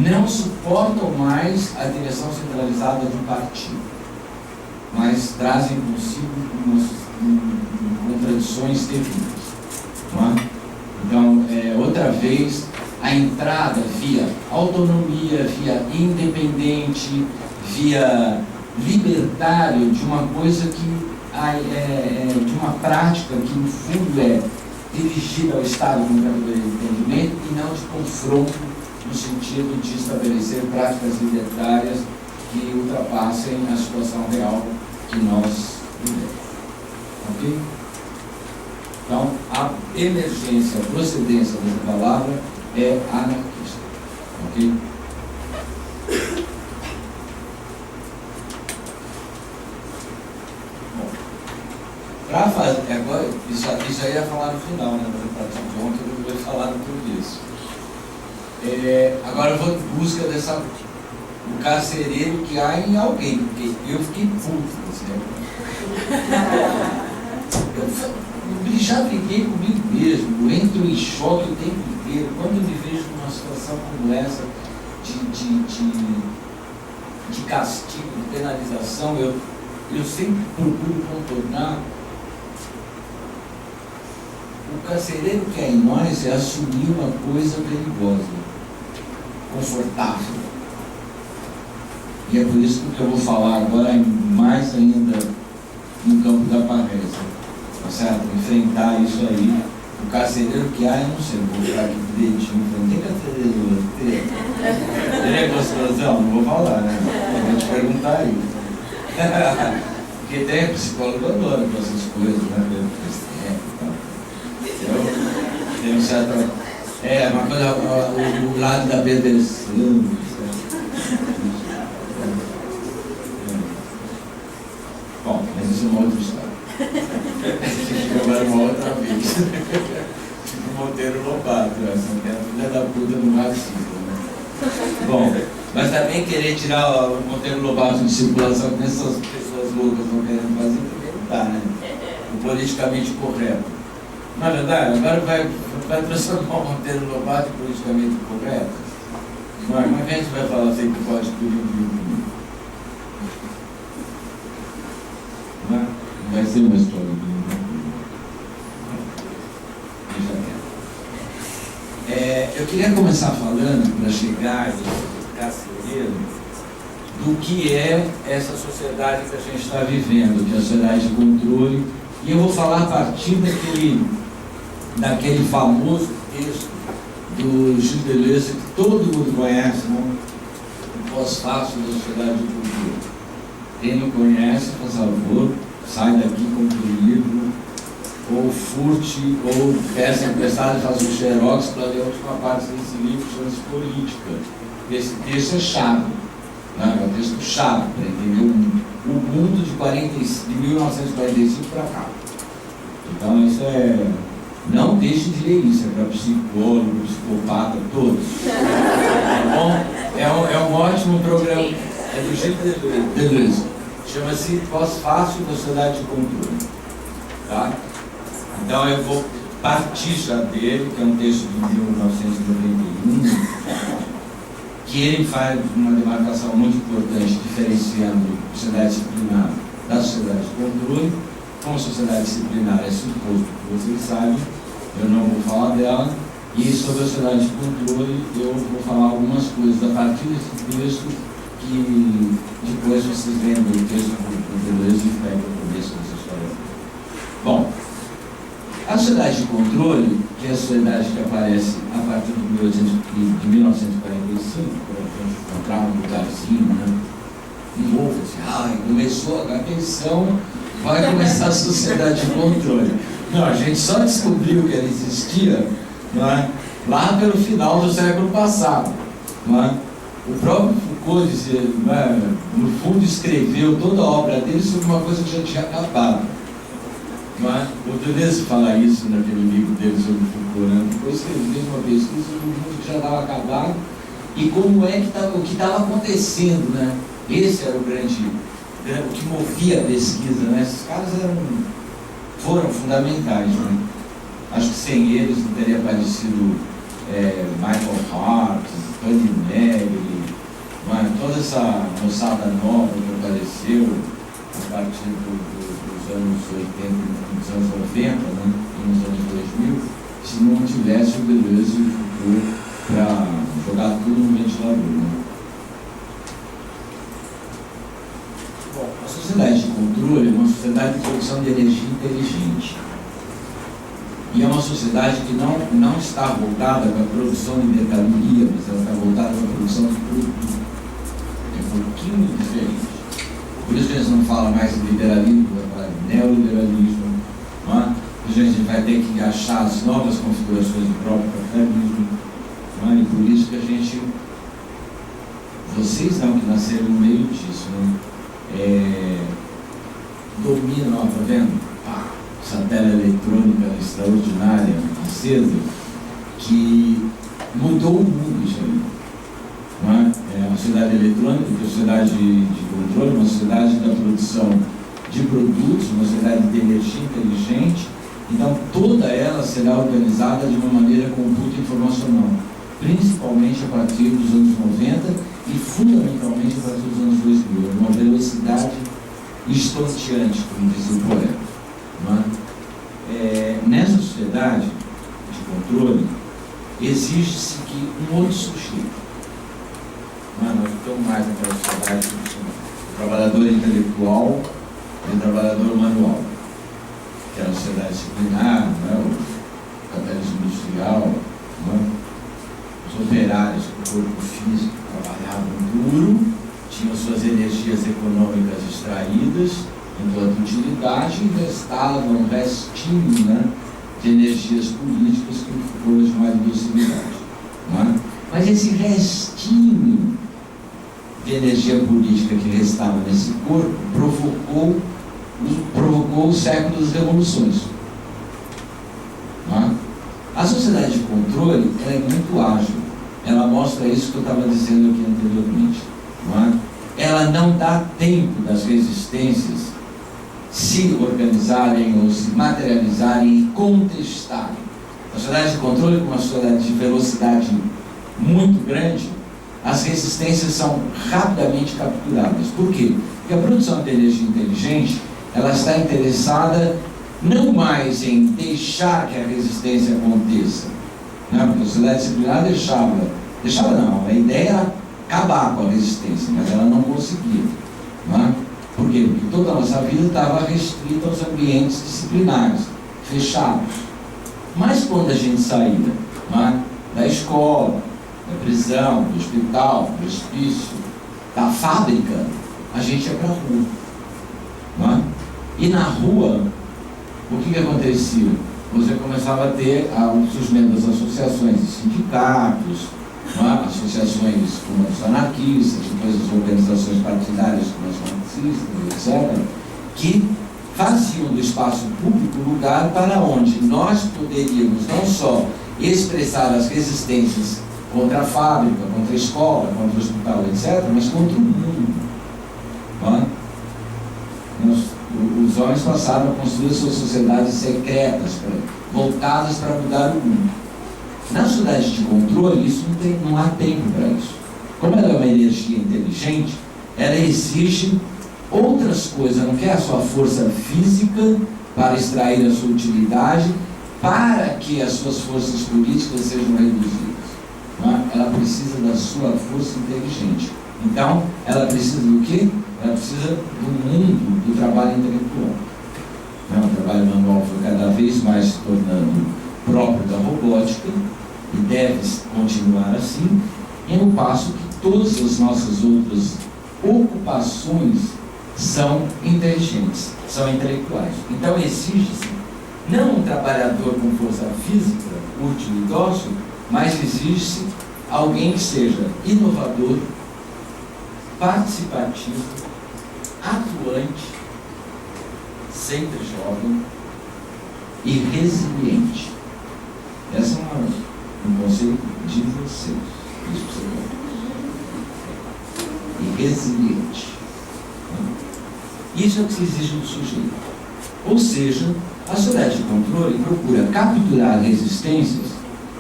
não suportam mais a direção centralizada de um partido, mas trazem consigo contradições terríveis. Então, outra vez, a entrada via autonomia, via independente, via libertário de uma coisa de uma prática que, no fundo, é dirigida ao Estado como categoria de entendimento e não de confronto, no sentido de estabelecer práticas libertárias que ultrapassem a situação real que nós vivemos. Ok? Então, a emergência, a procedência dessa palavra é anarquista. Ok? Bom, para fazer, agora, isso aí ia falar no final, né, da apresentação de ontem, eu vou falar tudo isso. Agora eu vou em busca do carcereiro que há em alguém, porque eu fiquei puto, eu já briguei comigo mesmo, eu entro em choque o tempo inteiro, quando eu me vejo numa situação como essa, de castigo, de penalização, eu sempre procuro contornar. O carcereiro que é em nós é assumir uma coisa perigosa, confortável. E é por isso que eu vou falar agora mais ainda no campo da parresa, tá certo? Enfrentar isso aí. O carcereiro que há, eu não sei, vou ficar aqui direitinho, não tem carcereiro, ele é gostosão? Não vou falar, né? Eu vou te perguntar aí. Porque tem psicólogo adora com essas coisas, né? Tem um certo... uma coisa, o lado da perversão. Bom, mas isso é uma outra história. Agora uma outra vez. Tipo Monteiro Lobato, assim, que é a filha da puta do marxismo, né? Bom, mas também querer tirar o Monteiro Lobato de circulação que essas pessoas loucas não querem fazer, também não dá, né? O politicamente correto. Na verdade, agora vai transformar o Monteiro Lobato em politicamente correto. Mas como é que a gente vai falar assim que pode tudo? Vai ser uma história eu queria começar falando, para chegar carcereiro do que é essa sociedade que a gente está vivendo, que é a sociedade de controle. E eu vou falar a partir daquele famoso texto do Gilles Deleuze, que todo mundo conhece, né? O pós-fácil da sociedade de controle. Quem não conhece, por favor, sai daqui, compre o livro, ou furte, ou peça emprestada e faça um xerox para ler a última parte desse livro, chama-se Política. Esse texto é chave, né? É um texto chave para entender o mundo de 1945 para cá. Então, isso é... Não deixe de ler isso, é para psicólogo, psicopata, todos. Tá bom? É um ótimo programa, é do Gilles Deleuze. Chama-se Pós-Fácil da Sociedade de Controle. Tá? Então eu vou partir já dele, que é um texto de 1991, que ele faz uma demarcação muito importante, diferenciando a sociedade disciplinar da sociedade de controle. Como a sociedade disciplinar é suposto que vocês sabem, eu não vou falar dela, e sobre a sociedade de controle eu vou falar algumas coisas a partir desse texto, que depois vocês veem o texto do Deleuze e pegam o começo dessa história. Bom, a sociedade de controle, que é a sociedade que aparece a partir de 1945, para a gente encontrar um lugarzinho, né? Um novo, assim, começou a pensão, vai começar a sociedade de controle. Não, a gente só descobriu que ela existia, não é? Lá pelo final do século passado. Não é? O próprio Foucault dizia, não é? No fundo escreveu toda a obra dele sobre uma coisa que já tinha acabado. Não é? O Deleuze fala isso naquele livro dele sobre Foucault, né? Depois escreveu uma pesquisa sobre um mundo que já estava acabado e como é que o que estava acontecendo, né? Esse era o que movia a pesquisa, né? Esses caras foram fundamentais, né? Acho que sem eles não teria aparecido Michael Hart, Tony Negri, toda essa moçada nova que apareceu a partir dos anos 80, dos anos 90, né? E nos anos 2000, se não tivesse o Deleuze e o Foucault para jogar tudo no ventilador, né? A sociedade de controle é uma sociedade de produção de energia inteligente. E é uma sociedade que não está voltada para a produção de mercadoria, mas ela está voltada para a produção de produto. É um pouquinho diferente. Por isso que a gente não fala mais de liberalismo, vai falar de neoliberalismo. Não é? A gente vai ter que achar as novas configurações do próprio capitalismo. Não é? E por isso que a gente... Vocês não, que nasceram no meio disso, né? Domina, ó, tá vendo? Essa tela eletrônica extraordinária, acesa, que mudou o mundo, isso aí. Não é? É uma sociedade eletrônica, que é a sociedade de controle, uma sociedade da produção de produtos, uma sociedade de energia inteligente. Então, toda ela será organizada de uma maneira computa informacional, principalmente a partir dos anos 90 e fundamentalmente a partir dos anos 2000, uma velocidade estonteante, como diz o poeta. Não é? Nessa sociedade de controle, exige-se que um outro sujeito, nós não estamos mais naquela sociedade do trabalhador intelectual e do trabalhador manual, que era a sociedade disciplinar, o capitalismo industrial, os operários com o corpo físico trabalhavam duro, tinham suas energias econômicas extraídas enquanto utilidade e restavam um restinho, né, de energias políticas que o Foucault chama de docilidade. Mas esse restinho de energia política que restava nesse corpo provocou o século das revoluções. A sociedade de controle ela é muito ágil. Ela mostra isso que eu estava dizendo aqui anteriormente. Ela não dá tempo das resistências se organizarem ou se materializarem e contestarem. A sociedade de controle, como uma sociedade de velocidade muito grande, as resistências são rapidamente capturadas. Por quê? Porque a produção de energia inteligente ela está interessada não mais em deixar que a resistência aconteça, porque a sociedade disciplinar deixava não, a ideia acabar com a resistência, mas ela não conseguia. Não é? Por quê? Porque toda a nossa vida estava restrita aos ambientes disciplinares, fechados. Mas quando a gente saía, não é? Da escola, da prisão, do hospital, do hospício, da fábrica, a gente ia para a rua. Não é? E na rua, o que acontecia? Você começava a ter o surgimento das associações de sindicatos, não é? Associações como as anarquistas, depois as organizações partidárias como as marxistas, etc., que faziam do espaço público lugar para onde nós poderíamos não só expressar as resistências contra a fábrica, contra a escola, contra o hospital, etc., mas contra o mundo. Não é? Os homens passaram a construir suas sociedades secretas, voltadas para mudar o mundo. Na sociedade de controle, isso não há tempo para isso. Como ela é uma energia inteligente, ela exige outras coisas, não quer a sua força física para extrair a sua utilidade, para que as suas forças políticas sejam reduzidas. Não é? Ela precisa da sua força inteligente. Então, ela precisa do quê? Ela precisa do mundo do trabalho intelectual. O trabalho manual foi cada vez mais se tornando próprio da robótica e deve continuar assim, em um passo que todas as nossas outras ocupações são inteligentes, são intelectuais. Então exige-se não um trabalhador com força física, útil e dócil, mas exige-se alguém que seja inovador, participativo, atuante, sempre jovem e resiliente. Esse é um conceito de vocês. Isso que você quer. E resiliente. Isso é o que se exige do sujeito. Ou seja, a sociedade de controle procura capturar resistências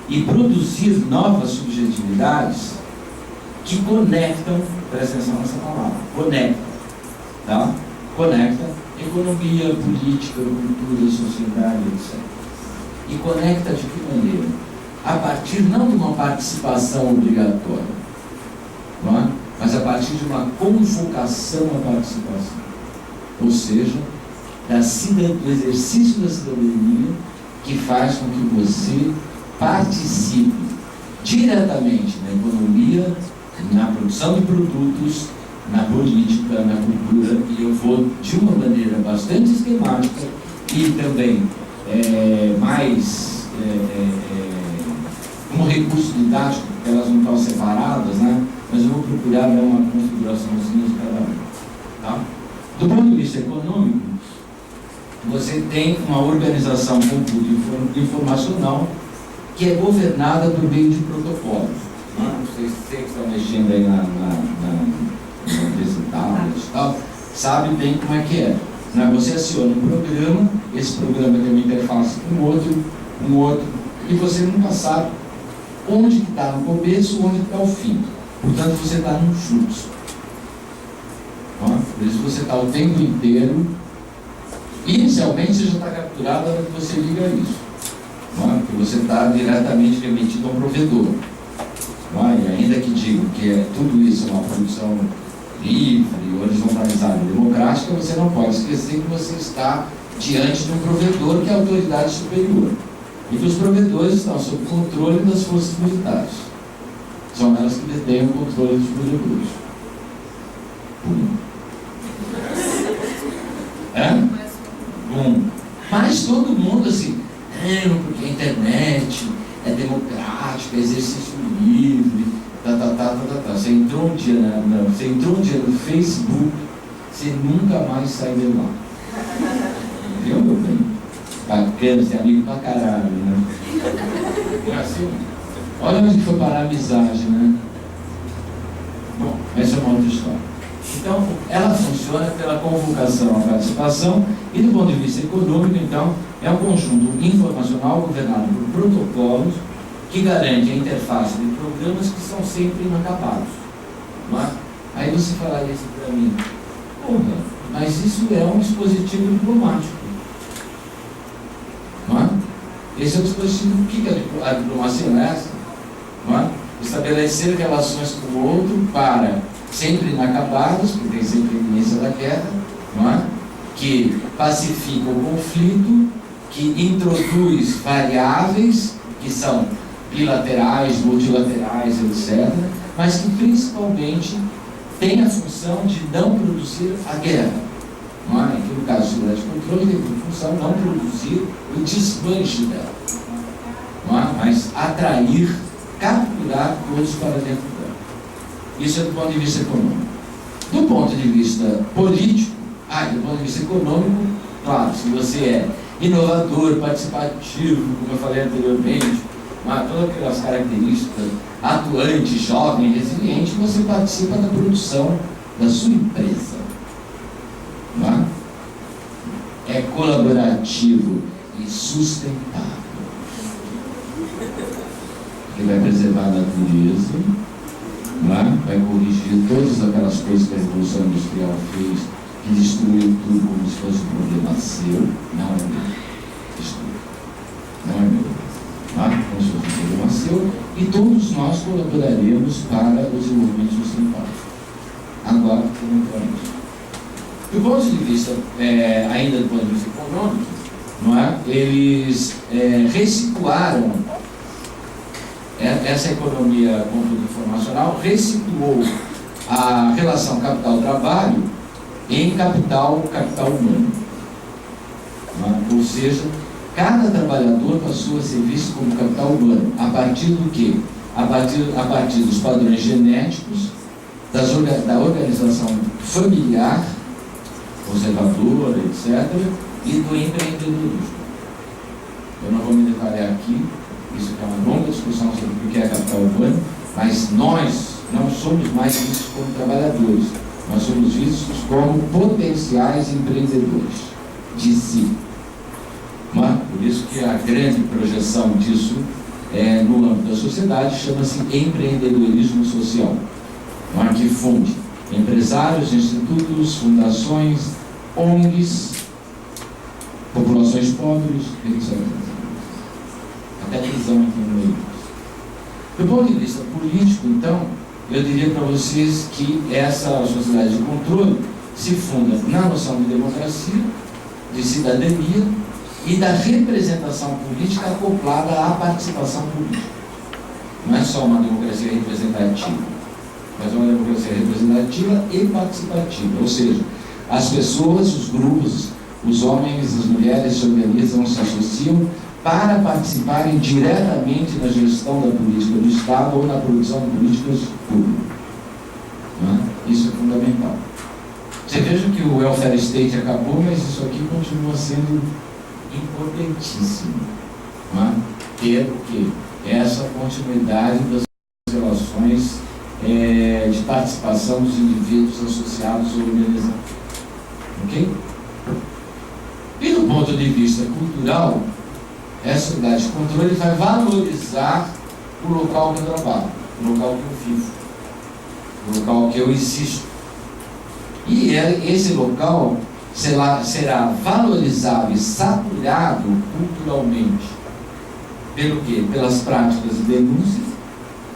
e produzir novas subjetividades que conectam, presta atenção nessa palavra, conectam, tá? Conecta economia, política, cultura, sociedade, etc. E conecta de que maneira? A partir não de uma participação obrigatória, não é? Mas a partir de uma convocação à participação. Ou seja, do exercício da cidadania que faz com que você participe diretamente na economia, na produção de produtos, na política, na cultura, e eu vou de uma maneira bastante esquemática e também mais como recurso didático, porque elas não estão separadas, né? Mas eu vou procurar dar uma configuraçãozinha de cada um. Tá? Do ponto de vista econômico, você tem uma organização informacional que é governada por meio de protocolos. Não sei se vocês que estão mexendo aí na e tal, sabe bem como é que é. Você aciona um programa, esse programa tem uma interface com outro, e você nunca sabe onde que está no começo, onde está o fim. Portanto, você está num fluxo. Por isso você está o tempo inteiro. Inicialmente você já está capturado na hora que você liga isso. Porque você está diretamente remetido a um provedor. E ainda que digo que tudo isso é uma produção livre, horizontalizada e democrática, você não pode esquecer que você está diante de um provedor que é a autoridade superior. E que os provedores estão sob controle das forças militares. São elas que detêm o controle dos provedores. Mas todo mundo assim, porque a internet é democrática, é exercício livre, Você entrou um dia no Facebook, você nunca mais sai de lá. Viu, meu bem? Bacana, você é amigo pra caralho, né? Assim, olha onde foi parar a amizade, né? Bom, essa é uma outra história. Então, ela funciona pela convocação à participação e, do ponto de vista econômico, então, é um conjunto informacional governado por protocolos que garante a interface de programas que são sempre inacabados. Não é? Aí você falaria assim para mim, porra, mas isso é um dispositivo diplomático. Não é? Esse é o dispositivo, o que é a diplomacia não é essa? Não é? estabelecer relações com o outro para sempre inacabadas, porque tem sempre a iminência da queda, não é? Que pacifica o conflito, que introduz variáveis que são bilaterais, multilaterais, etc., mas que principalmente tem a função de não produzir a guerra. Não é? Aqui no caso do segurança de controle, tem por função não produzir o desmanche dela, não é? Mas atrair, capturar todos para dentro dela. Isso é do ponto de vista econômico. Do ponto de vista político, do ponto de vista econômico, claro, se você é inovador, participativo, como eu falei anteriormente, todas aquelas características, atuante, jovem, resiliente, você participa da produção da sua empresa. Não é? É colaborativo e sustentável. Ele vai preservar a natureza, não é? Vai corrigir todas aquelas coisas que a Revolução Industrial fez, que destruiu tudo como se fosse um problema seu. Não é meu. Destruiu. Não é meu. Como se fosse um problema seu. E todos nós colaboraremos para o desenvolvimento sustentável. Agora, comentamos. Do ponto de vista, ainda do ponto de vista econômico, não é? Eles reciclaram essa economia informacional, reciclou a relação capital-trabalho em capital humano. Não é? Ou seja, cada trabalhador passou a ser visto como capital humano. A partir do quê? A partir dos padrões genéticos, da organização familiar, conservadora, etc., e do empreendedorismo. Eu não vou me detalhar aqui, isso é uma longa discussão sobre o que é capital humano, mas nós não somos mais vistos como trabalhadores, nós somos vistos como potenciais empreendedores de si. Por isso que a grande projeção disso no âmbito da sociedade chama-se empreendedorismo social, que funde empresários, institutos, fundações, ONGs, populações pobres, até prisão aqui no meio. Do ponto de vista político, então, eu diria para vocês que essa sociedade de controle se funda na noção de democracia, de cidadania e da representação política acoplada à participação política. Não é só uma democracia representativa, mas uma democracia representativa e participativa, ou seja, as pessoas, os grupos, os homens, as mulheres se organizam, se associam para participarem diretamente na gestão da política do Estado ou na produção de políticas públicas. Isso é fundamental. Você veja que o welfare state acabou, mas isso aqui continua sendo importantíssimo. Ter o quê? Essa continuidade das relações de participação dos indivíduos associados à organização. Ok? E do ponto de vista cultural, essa unidade de controle vai valorizar o local que eu trabalho, o local que eu vivo, o local que eu existo. E esse local será valorizado e saturado culturalmente. Pelo quê? Pelas práticas de denúncia,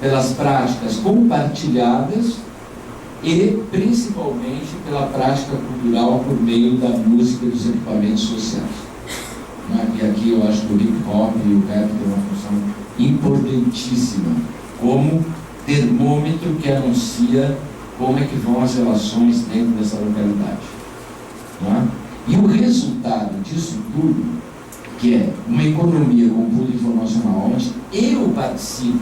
pelas práticas compartilhadas e, principalmente, pela prática cultural por meio da música e dos equipamentos sociais. E aqui eu acho que o hip hop e o rap têm uma função importantíssima como termômetro que anuncia como é que vão as relações dentro dessa localidade. E o resultado disso tudo, que é uma economia com público informacional, onde eu participo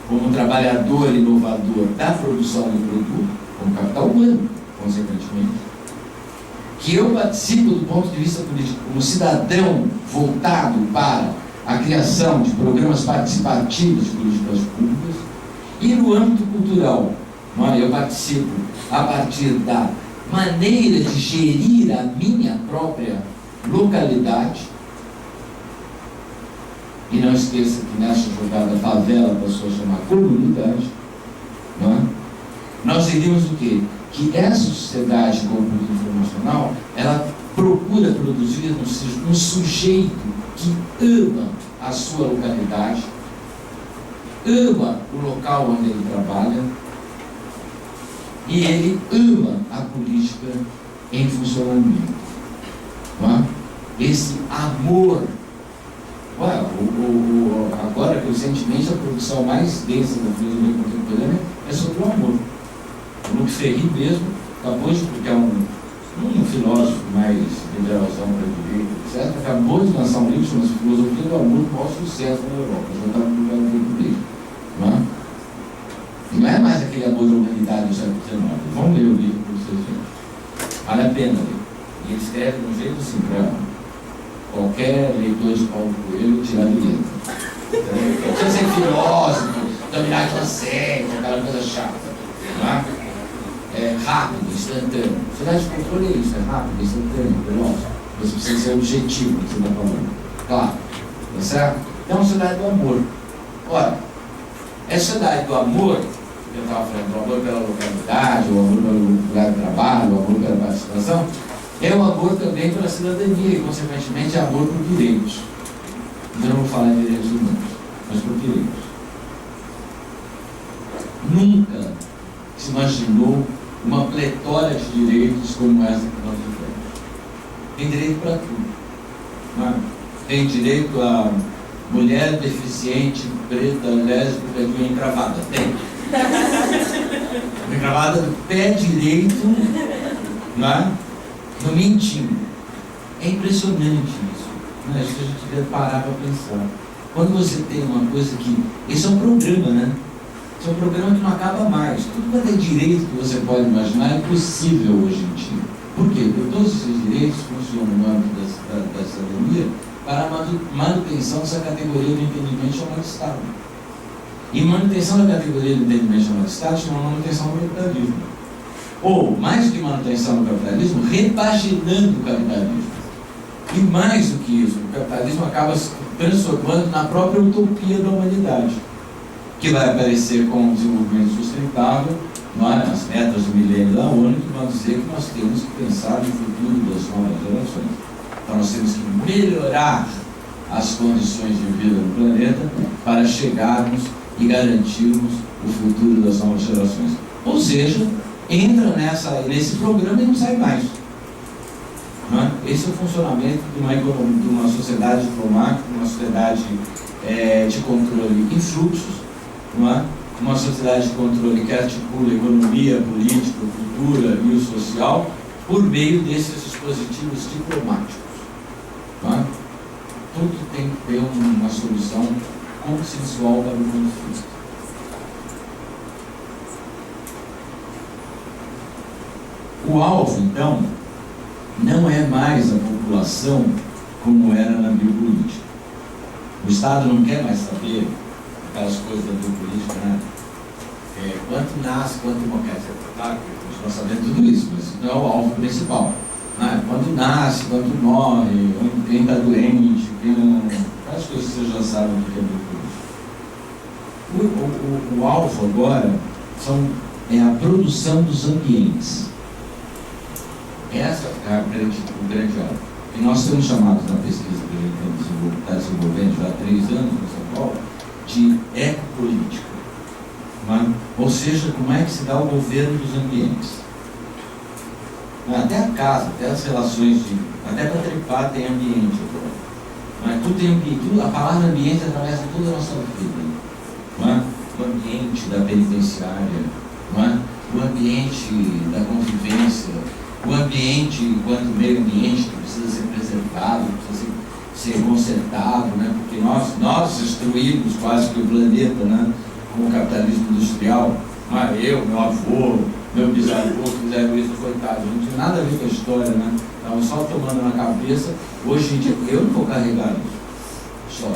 como trabalhador inovador da produção do produto, como capital humano, consequentemente, que eu participo do ponto de vista político como cidadão voltado para a criação de programas participativos de políticas públicas, e no âmbito cultural, eu participo a partir da maneira de gerir a minha própria localidade. E não esqueça que nessa jogada favela passou a chamar comunidade. Nós diríamos o quê? Que essa sociedade com o público informacional, ela procura produzir um sujeito que ama a sua localidade, ama o local onde ele trabalha e ele ama a política em funcionamento. Não é? Esse amor. Agora, recentemente, a produção mais densa da filosofia contemporânea é sobre o amor. O Luc Ferry mesmo acabou de, porque é um filósofo mais liberalzão para a direita, etc., acabou de lançar um livro chamado Filosofia do Amor, o maior sucesso na Europa. Já está publicado no livro dele. Não é mais aquele amor da humanidade do século XIX. Vamos ler o livro para vocês verem. Vale a pena ler. E ele escreve de um jeito assim para qualquer leitor de Paulo Coelho tirar de letra. Não precisa ser filósofo, dominar aquela série, aquela coisa chata. Não é? É rápido, instantâneo. Sociedade de controle é isso, é rápido, instantâneo, veloz. Você precisa ser objetivo no que você está falando. Claro, tá certo? É uma sociedade do amor. Ora, essa sociedade do amor, eu estava falando, do amor pela localidade, o amor pelo lugar de trabalho, o amor pela participação, é o amor também pela cidadania e, consequentemente, é amor por direitos. Eu não vou falar em direitos humanos, mas por direitos. Nunca se imaginou uma pletora de direitos como essa que nós vivemos. Tem direito para tudo. Não é? Tem direito a mulher deficiente, preta, lésbica de unha encravada. Tem. Uma encravada do pé direito, não é? No mentinho. É impressionante isso. Né? Isso a gente deve parar para pensar. Quando você tem uma coisa que... Esse é um programa, né? Esse é um programa que não acaba mais. Tudo quanto é direito que você pode imaginar é possível hoje em dia. Por quê? Porque todos esses direitos funcionam no âmbito da cidadania para a manutenção dessa categoria do entendimento chamada Estado. E manutenção da categoria do entendimento chamada Estado chama manutenção do capitalismo. Ou, mais do que manutenção do capitalismo, repaginando o capitalismo. E mais do que isso, o capitalismo acaba se transformando na própria utopia da humanidade, que vai aparecer com o desenvolvimento sustentável, as metas do milênio da ONU, que vão dizer que nós temos que pensar no futuro das novas gerações. Então nós temos que melhorar as condições de vida no planeta para chegarmos e garantirmos o futuro das novas gerações. Ou seja, entra nesse programa e não sai mais. Esse é o funcionamento de uma economia, de uma sociedade diplomática, de uma sociedade de controle em fluxos, uma sociedade de controle que articula a economia, a política, a cultura e o social por meio desses dispositivos diplomáticos. Tudo tem que ter uma solução consensual para o conflito. O alvo, então, não é mais a população como era na biopolítica. O Estado não quer mais saber aquelas coisas da biopolítica, né? Quanto nasce, quanto morre. Claro que nós sabemos tudo isso, mas não é o alvo principal. Quando nasce, quando morre, quem está doente, quem não... Aquelas coisas que vocês já sabem do que é biopolítica. O alvo agora é a produção dos ambientes. Essa é o grande alvo. E nós somos chamados na pesquisa que a gente está desenvolvendo já há 3 anos em São Paulo de ecopolítica. Ou seja, como é que se dá o governo dos ambientes. Até a casa, até as relações, até para trepar tem ambiente agora. Tudo tem ambiente, a palavra ambiente atravessa toda a nossa vida. O ambiente da penitenciária, o ambiente da convivência, o ambiente enquanto meio ambiente que precisa ser preservado, que precisa ser consertado, porque nós destruímos quase que o planeta, com o capitalismo industrial. Eu, meu avô, meu bisavô fizeram isso, coitado, não tinha nada a ver com a história, estavam só tomando na cabeça. Hoje em dia, eu não vou carregar isso, só,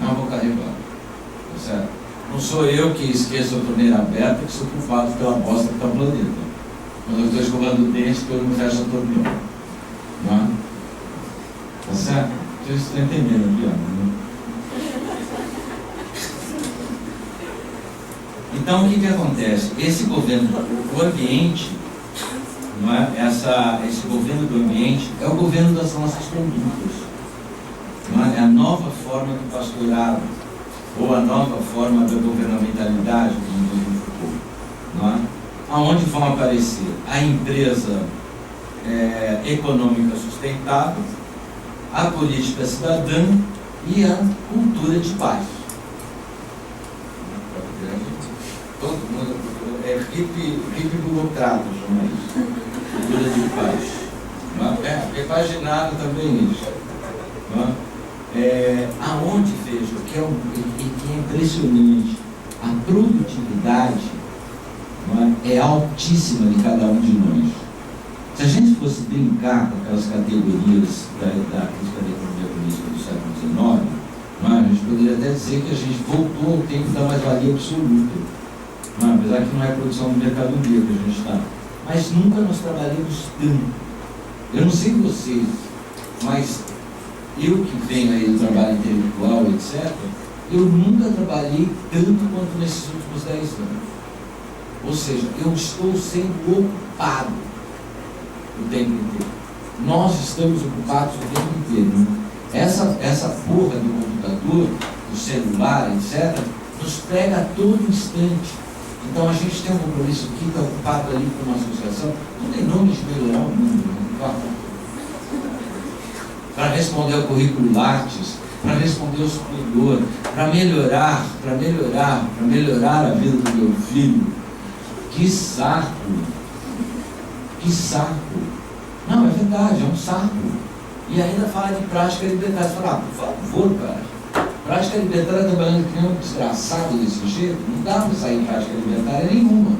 não vou carregar, tá certo? Não sou eu que esqueço a torneira aberta, que sou culpado pela bosta que está no planeta. Quando eu estou escovando o dente, eu não fecho a torneira. Tá certo? Vocês estão entendendo a piada, Então, o que acontece? Esse governo, o ambiente, esse governo do ambiente é o governo das nossas condutas. É a nova forma do pastorado. ou a nova forma da governamentalidade, como diz o Foucault, não é? Aonde vão aparecer a empresa econômica sustentável, a política cidadã e a cultura de paz. Todo mundo hippie burocrata, chama isso. Cultura de paz. Repaginado também isso. Aonde vejo que é impressionante, a produtividade é altíssima de cada um de nós. Se a gente fosse brincar com aquelas categorias da crítica da economia política do século XIX, a gente poderia até dizer que a gente voltou ao tempo da mais-valia absoluta, apesar que não é produção do mercado livre que a gente está. Mas nunca nós trabalhamos tanto. Eu não sei vocês, mas eu que venho aí do trabalho intelectual, etc., eu nunca trabalhei tanto quanto nesses últimos 10 anos. Ou seja, eu estou sendo ocupado o tempo inteiro. Nós estamos ocupados o tempo inteiro. Né? Essa porra do computador, do celular, etc., nos pega a todo instante. Então a gente tem um compromisso aqui, está ocupado ali com uma associação, tudo em nome de melhorar o mundo. Né? Para responder ao currículo Lattes, para responder ao superior, para melhorar a vida do meu filho. Que saco! Que saco! Não, é verdade, é um saco. E ainda fala de prática libertária. Você fala, por favor, cara, prática libertária trabalhando que nem um desgraçado desse jeito, não dá para sair prática libertária nenhuma.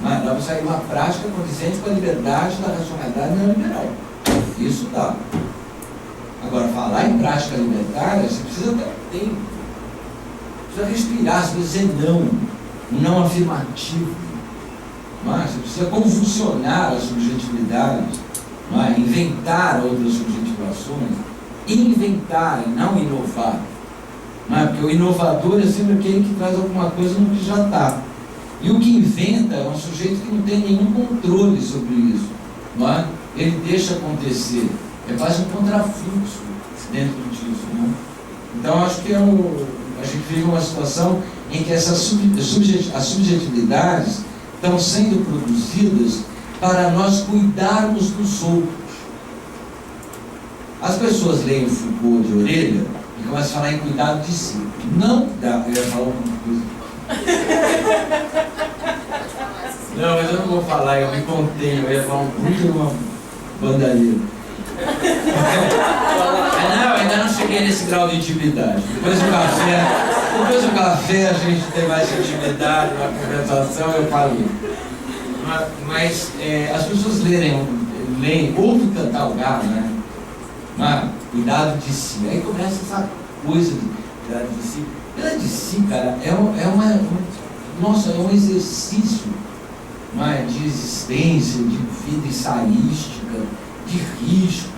Mas dá para sair uma prática condizente com a liberdade da racionalidade neoliberal. Isso dá. Agora, falar em prática libertária, você precisa ter tempo. Precisa respirar, você precisa dizer não. Um não afirmativo. Mas você precisa convulsionar as subjetividades, inventar outras subjetivações, inventar e não inovar. Porque o inovador é sempre aquele que traz alguma coisa no que já está. E o que inventa é um sujeito que não tem nenhum controle sobre isso. Ele deixa acontecer. É quase um contrafluxo dentro disso. Então, acho que a gente vive uma situação em que as subjetividades estão sendo produzidas para nós cuidarmos dos outros. As pessoas leem o Foucault de orelha e começam a falar em cuidado de si. Não dá, eu ia falar alguma coisa. Não, mas eu não vou falar, eu me contenho, eu ia falar um puta de uma bandaria. Não, ainda não cheguei nesse grau de intimidade. Depois do café a gente tem mais intimidade, uma conversação, eu falo. Mas as pessoas leem, ouvem cantar o galo, né? Cuidado de si. Aí começa essa coisa de cuidado de si. Cuidado de si, cara, é um exercício de existência, de vida ensaística, de riscos,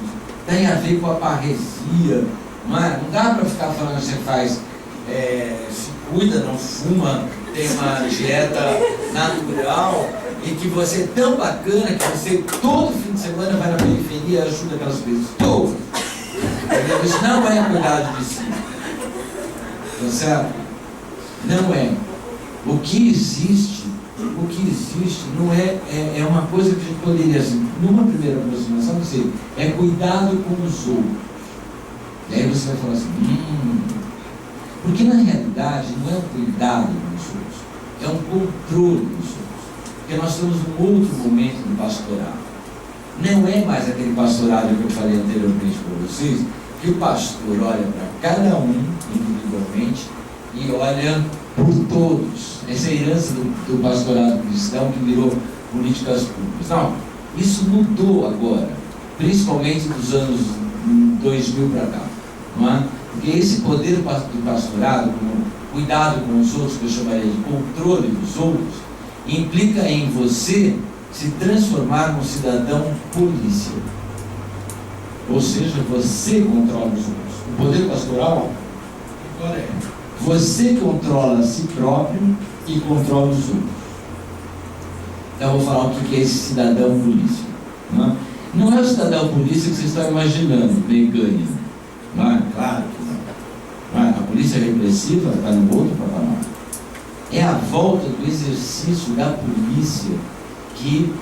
tem a ver com a parresia. Não dá para ficar falando que você faz, se cuida, não fuma, tem uma dieta natural e que você é tão bacana que você todo fim de semana vai na periferia e ajuda aquelas pessoas. Isso não é cuidado de si. Tá certo? Não é. O que existe não é uma coisa que a gente poderia, assim, numa primeira aproximação, dizer, é cuidado com os outros. E aí você vai falar assim, porque na realidade não é um cuidado com os outros, é um controle dos outros. Porque nós estamos num outro momento do pastorado. Não é mais aquele pastorado que eu falei anteriormente para vocês, que o pastor olha para cada um individualmente e olha por todos. Essa é a herança do pastorado cristão que virou políticas públicas. Não, isso mudou agora, principalmente dos anos 2000 para cá. Não é? Porque esse poder do pastorado, como cuidado com os outros, que eu chamaria de controle dos outros, implica em você se transformar num cidadão polícia. Ou seja, você controla os outros. O poder pastoral agora é você controla a si próprio e controla os outros. Então eu vou falar o que é esse cidadão polícia. Não é o cidadão polícia que vocês estão imaginando, bem ganha. Claro que não. A polícia polícia repressiva está no outro patamar. É a volta do exercício da polícia que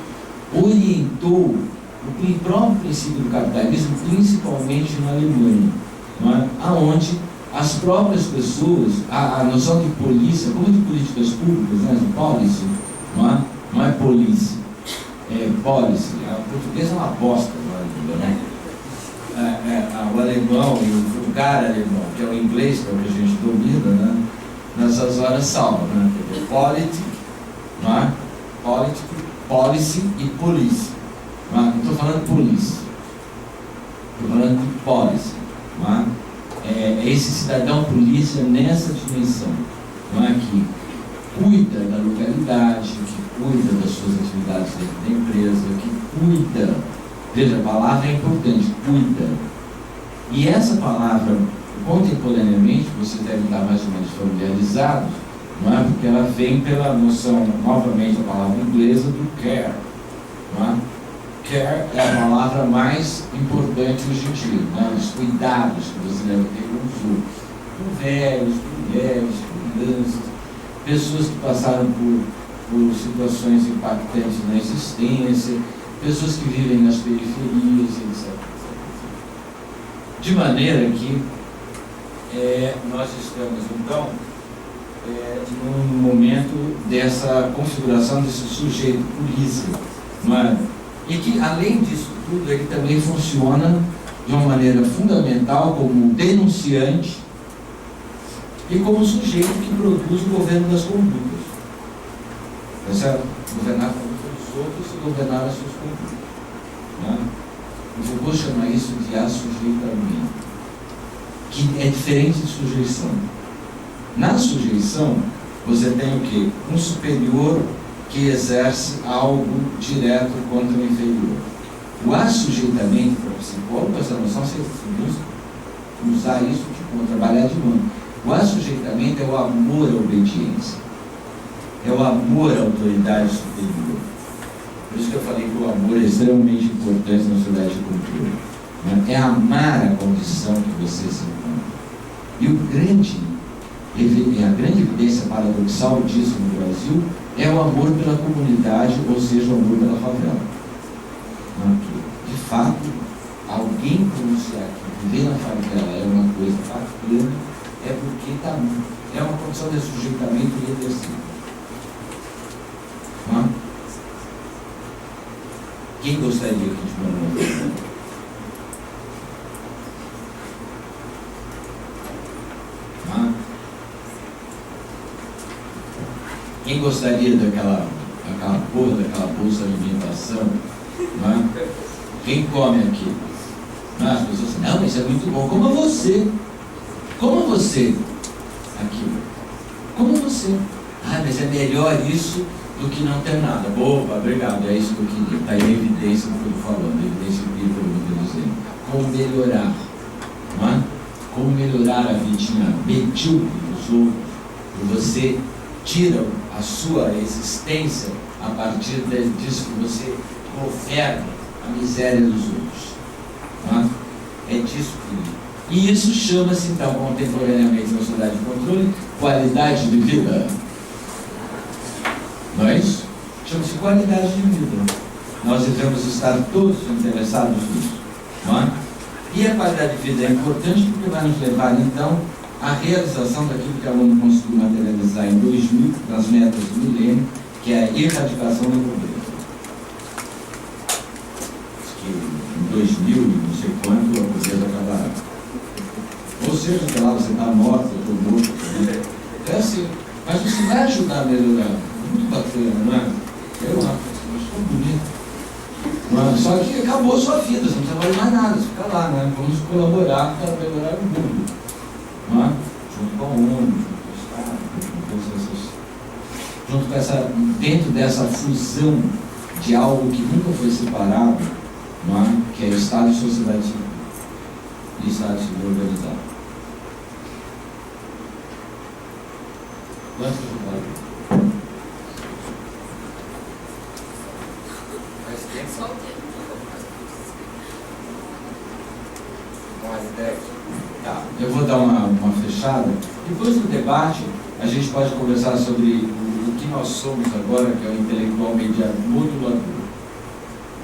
orientou o próprio princípio do capitalismo, principalmente na Alemanha, não é? Onde as próprias pessoas, a noção de polícia, como de políticas públicas, né, de policy, não é polícia, é policy. A portuguesa é uma bosta, né? O alemão e o vulgar alemão, que é o inglês, que é o que a gente domina, né, nessas horas salva, né? Polity, não é? Polity, policy e polícia. Não estou falando polícia, estou falando de policy. Não é? Esse cidadão polícia nessa dimensão, não é? Que cuida da localidade, que cuida das suas atividades dentro da empresa, que cuida, veja, a palavra é importante, cuida. E essa palavra, contemporaneamente, vocês devem estar mais ou menos familiarizados, não é? Porque ela vem pela noção, novamente, a palavra inglesa do care. Não é? Care é a palavra mais importante hoje em dia, né? Os cuidados que você deve ter com os outros, com velhos, com mulheres, com crianças, pessoas que passaram por situações impactantes na existência, pessoas que vivem nas periferias, etc. De maneira que nós estamos, então, num momento dessa configuração desse sujeito polícia, não é? E que, além disso tudo, ele também funciona de uma maneira fundamental como denunciante e como sujeito que produz o governo das condutas. Tá certo? Governar a conduta dos outros e governar as suas condutas. Né? Eu vou chamar isso de assujeitamento, que é diferente de sujeição. Na sujeição, você tem o quê? Um superior que exerce algo direto contra o inferior. O assujeitamento, para o psicólogo, essa noção, você usar isso como trabalhar de mão. O assujeitamento é o amor à obediência, é o amor à autoridade superior. Por isso que eu falei que o amor é extremamente importante na sociedade de controle. É amar a condição que você se encontra. E a grande evidência paradoxal disso no Brasil é o amor pela comunidade, ou seja, o amor pela favela. De fato, alguém pronunciar que viver na favela é uma coisa bacana, é porque é uma condição de sujeitamento irreversível. Quem gostaria que a gente morasse? Quem gostaria daquela bolsa de alimentação? Não é? Quem come aqui? Não, as pessoas dizem, não, isso é muito bom. Como você? Como você? Aquilo. Como você? Ah, mas é melhor isso do que não ter nada. Boa, obrigado, é isso que eu queria. Está aí a evidência do que eu estou falando, a evidência empírica do que eu estou dizendo. Como melhorar? Não é? Como melhorar a vidinha medíocre dos outros? E você tira a sua existência a partir disso que você governa a miséria dos outros. Não é? É disso que... E isso chama-se, então, contemporaneamente na sociedade de controle, qualidade de vida. Não é isso? Chama-se qualidade de vida. Nós devemos estar todos interessados nisso. Não é? E a qualidade de vida é importante porque vai nos levar, então, à realização daquilo que a ONU conseguiu materializar em 2000, nas metas do milênio, que é a erradicação da pobreza. Diz que em 2000, não sei quanto, a pobreza acabará. Ou seja, que lá você está morto, eu estou morto. Né? É assim. Mas você vai ajudar a melhorar. Muito bacana, não é? Eu acho tão bonito. Não é? Só que acabou a sua vida, você não precisa fazer mais nada, você fica lá, né? Vamos colaborar para melhorar o mundo. Não é? Junto com a ONU, junto com essa, dentro dessa fusão de algo que nunca foi separado, não é? Que é Estado e sociedade civil. E Estado civil organizado. Quanto que eu falo? Faz tempo? Só o tempo. Mais 10. Tá, eu vou dar dar uma fechada. Depois do debate, a gente pode conversar sobre o que nós somos agora, que é o intelectual modulador.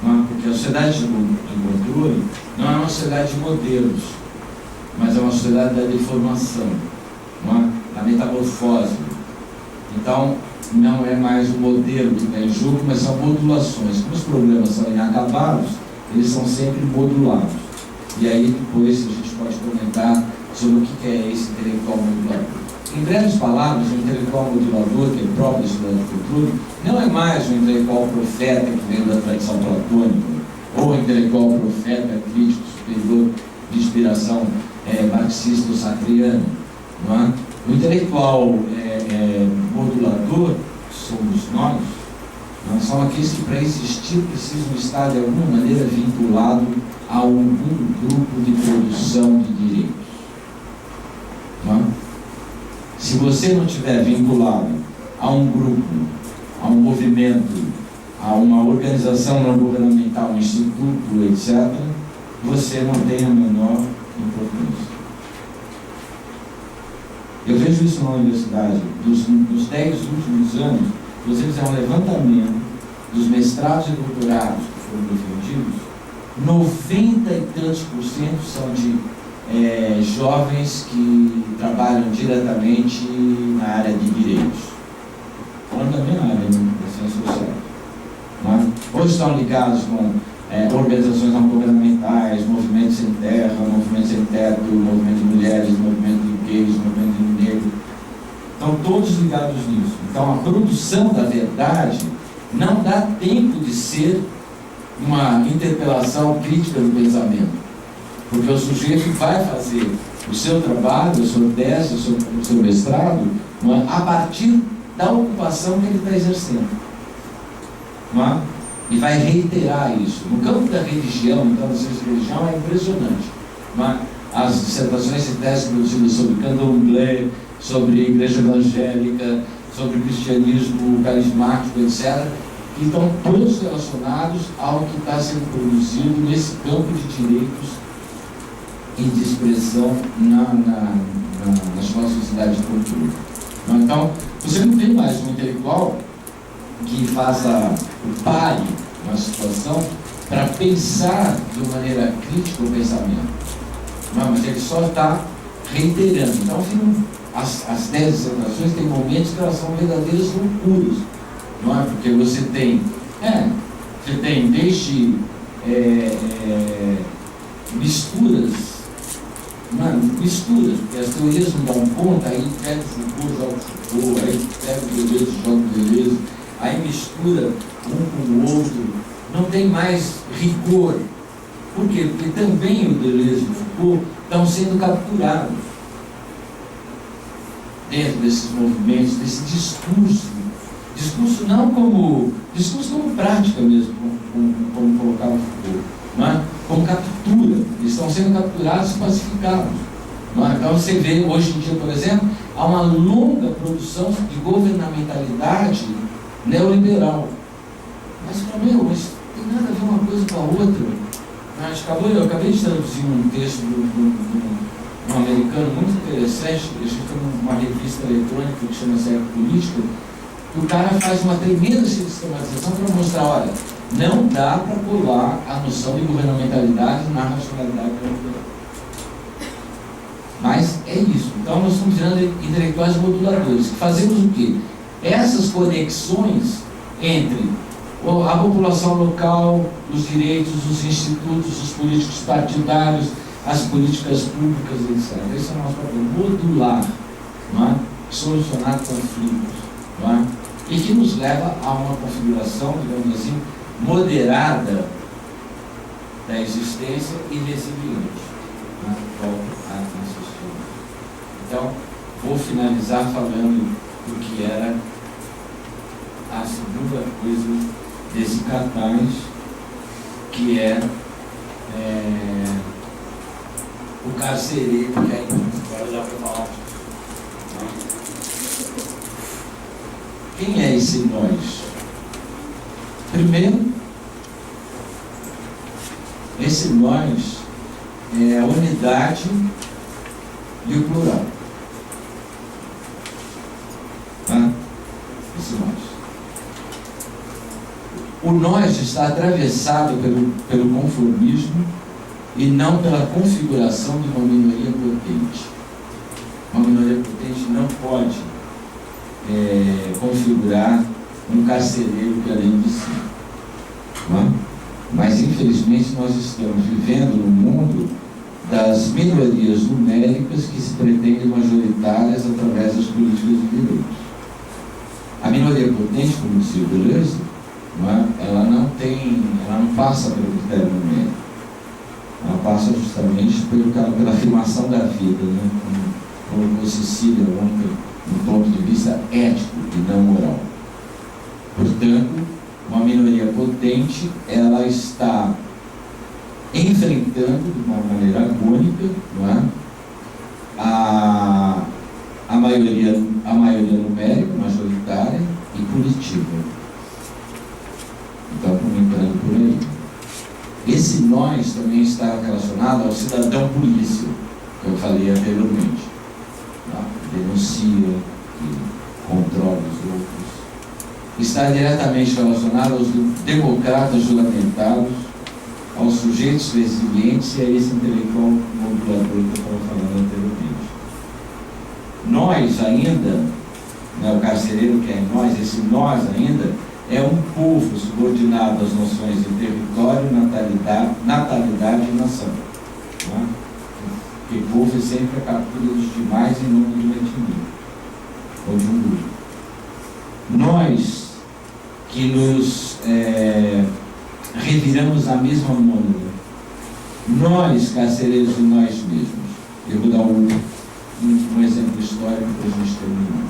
Não é? Porque a sociedade de controle não é uma sociedade de modelos, mas é uma sociedade da deformação, não é? Da metamorfose. Então, não é mais o modelo que está em jogo, mas são modulações. Como os problemas são inacabados, eles são sempre modulados. E aí depois a gente pode comentar sobre o que é esse intelectual modulador. Em breves palavras, o intelectual modulador, que é próprio da sociedade de controle, não é mais o intelectual profeta que vem da tradição platônica, ou o intelectual profeta crítico superior de inspiração marxista ou sartreana. Não é? O intelectual modulador, que somos nós, são aqueles que para existir precisam estar de alguma maneira vinculado a algum grupo de produção de direitos. Não é? Se você não estiver vinculado a um grupo, a um movimento, a uma organização não governamental, um instituto, etc., você não tem a menor importância. Eu vejo isso na universidade. Dos 10 últimos anos, você fizer um levantamento dos mestrados e doutorados que foram defendidos, 90 e tantos por cento são de jovens que trabalham diretamente na área de direitos. Falando da minha área, da ciência social. Ou estão ligados com organizações não governamentais, movimentos sem terra, movimentos sem teto, movimento de mulheres, movimento de gays, movimento de negros. Estão todos ligados nisso. Então a produção da verdade não dá tempo de ser uma interpelação crítica do pensamento. Porque o sujeito vai fazer o seu trabalho, a sua tese, o seu mestrado, a partir da ocupação que ele está exercendo. Não é? E vai reiterar isso. No campo da religião, então, da ciência de religião, é impressionante. Não é? As dissertações e teses produzidas sobre candomblé, sobre igreja evangélica, sobre cristianismo carismático, etc., que estão todos relacionados ao que está sendo produzido nesse campo de direitos e de expressão na sua sociedade de cultura. Então, você não tem mais um intelectual que faça o pare na situação para pensar de maneira crítica o pensamento. Não, mas ele só está reiterando. Então, as 10 dissertações têm momentos que elas são verdadeiras loucuras. Não é? Porque você tem desde misturas, porque as teorias não dão conta, aí pega o Foucault, joga o Foucault, aí pega o Deleuze, joga o Deleuze, aí mistura um com o outro, não tem mais rigor. Por quê? Porque também o Deleuze e o Foucault estão sendo capturados dentro desses movimentos, desse discurso não como discurso como prática mesmo, como colocava o Foucault, não é? Como captura, eles estão sendo capturados e pacificados. Não é? Então você vê hoje em dia, por exemplo, há uma longa produção de governamentalidade neoliberal. Mas mas tem nada a ver uma coisa com a outra. Eu acabei de traduzir um texto de um americano muito interessante, a gente tem uma revista eletrônica que chama-se Política, que o cara faz uma tremenda sistematização para mostrar, olha, não dá para colar a noção de governamentalidade na racionalidade neoliberal. Mas é isso. Então nós estamos virando intelectuais moduladores, que fazemos o quê? Essas conexões entre a população local, os direitos, os institutos, os políticos partidários, as políticas públicas, etc. Esse é o nosso papel, modular, não é? Solucionar conflitos, não é? E que nos leva a uma configuração, digamos assim, moderada da existência e resiliente. Volto a insistir. Então, vou finalizar falando do que era a segunda coisa desse cartaz, que é o carcereiro, que aí agora já foi falar. Quem é esse nós? Primeiro, esse nós é a unidade e o plural. Tá? Esse nós. O nós está atravessado pelo conformismo e não pela configuração de uma minoria potente. Uma minoria potente não pode configurar um carcereiro que além de si. Tá? Mas, infelizmente, nós estamos vivendo no mundo das minorias numéricas que se pretendem majoritárias através das políticas de direitos. A minoria potente, como disse o Deleuze, ela não passa pelo critério numérico. Ela passa justamente pela afirmação da vida, né? Como Cecília ontem, do ponto de vista ético e não moral. Portanto, uma minoria potente, ela está enfrentando de uma maneira agônica, não é? a maioria numérica, majoritária e punitiva. Então, comentando por aí. Esse nós também está relacionado ao cidadão polícia, que eu falei anteriormente. Tá? Que denuncia, que controla os outros. Está diretamente relacionado aos democratas juramentados, aos sujeitos resilientes e a esse intelectual modulador que eu estava falando anteriormente. Nós ainda, né, o carcereiro que é nós, esse nós ainda é um povo subordinado às noções de território, natalidade e nação. Né? Porque povo é sempre a captura dos demais em nome de uma etnia ou de um grupo. Nós que nos reviramos na mesma mônada, nós carcereiros de nós mesmos. Eu vou dar um exemplo histórico para a gente terminar.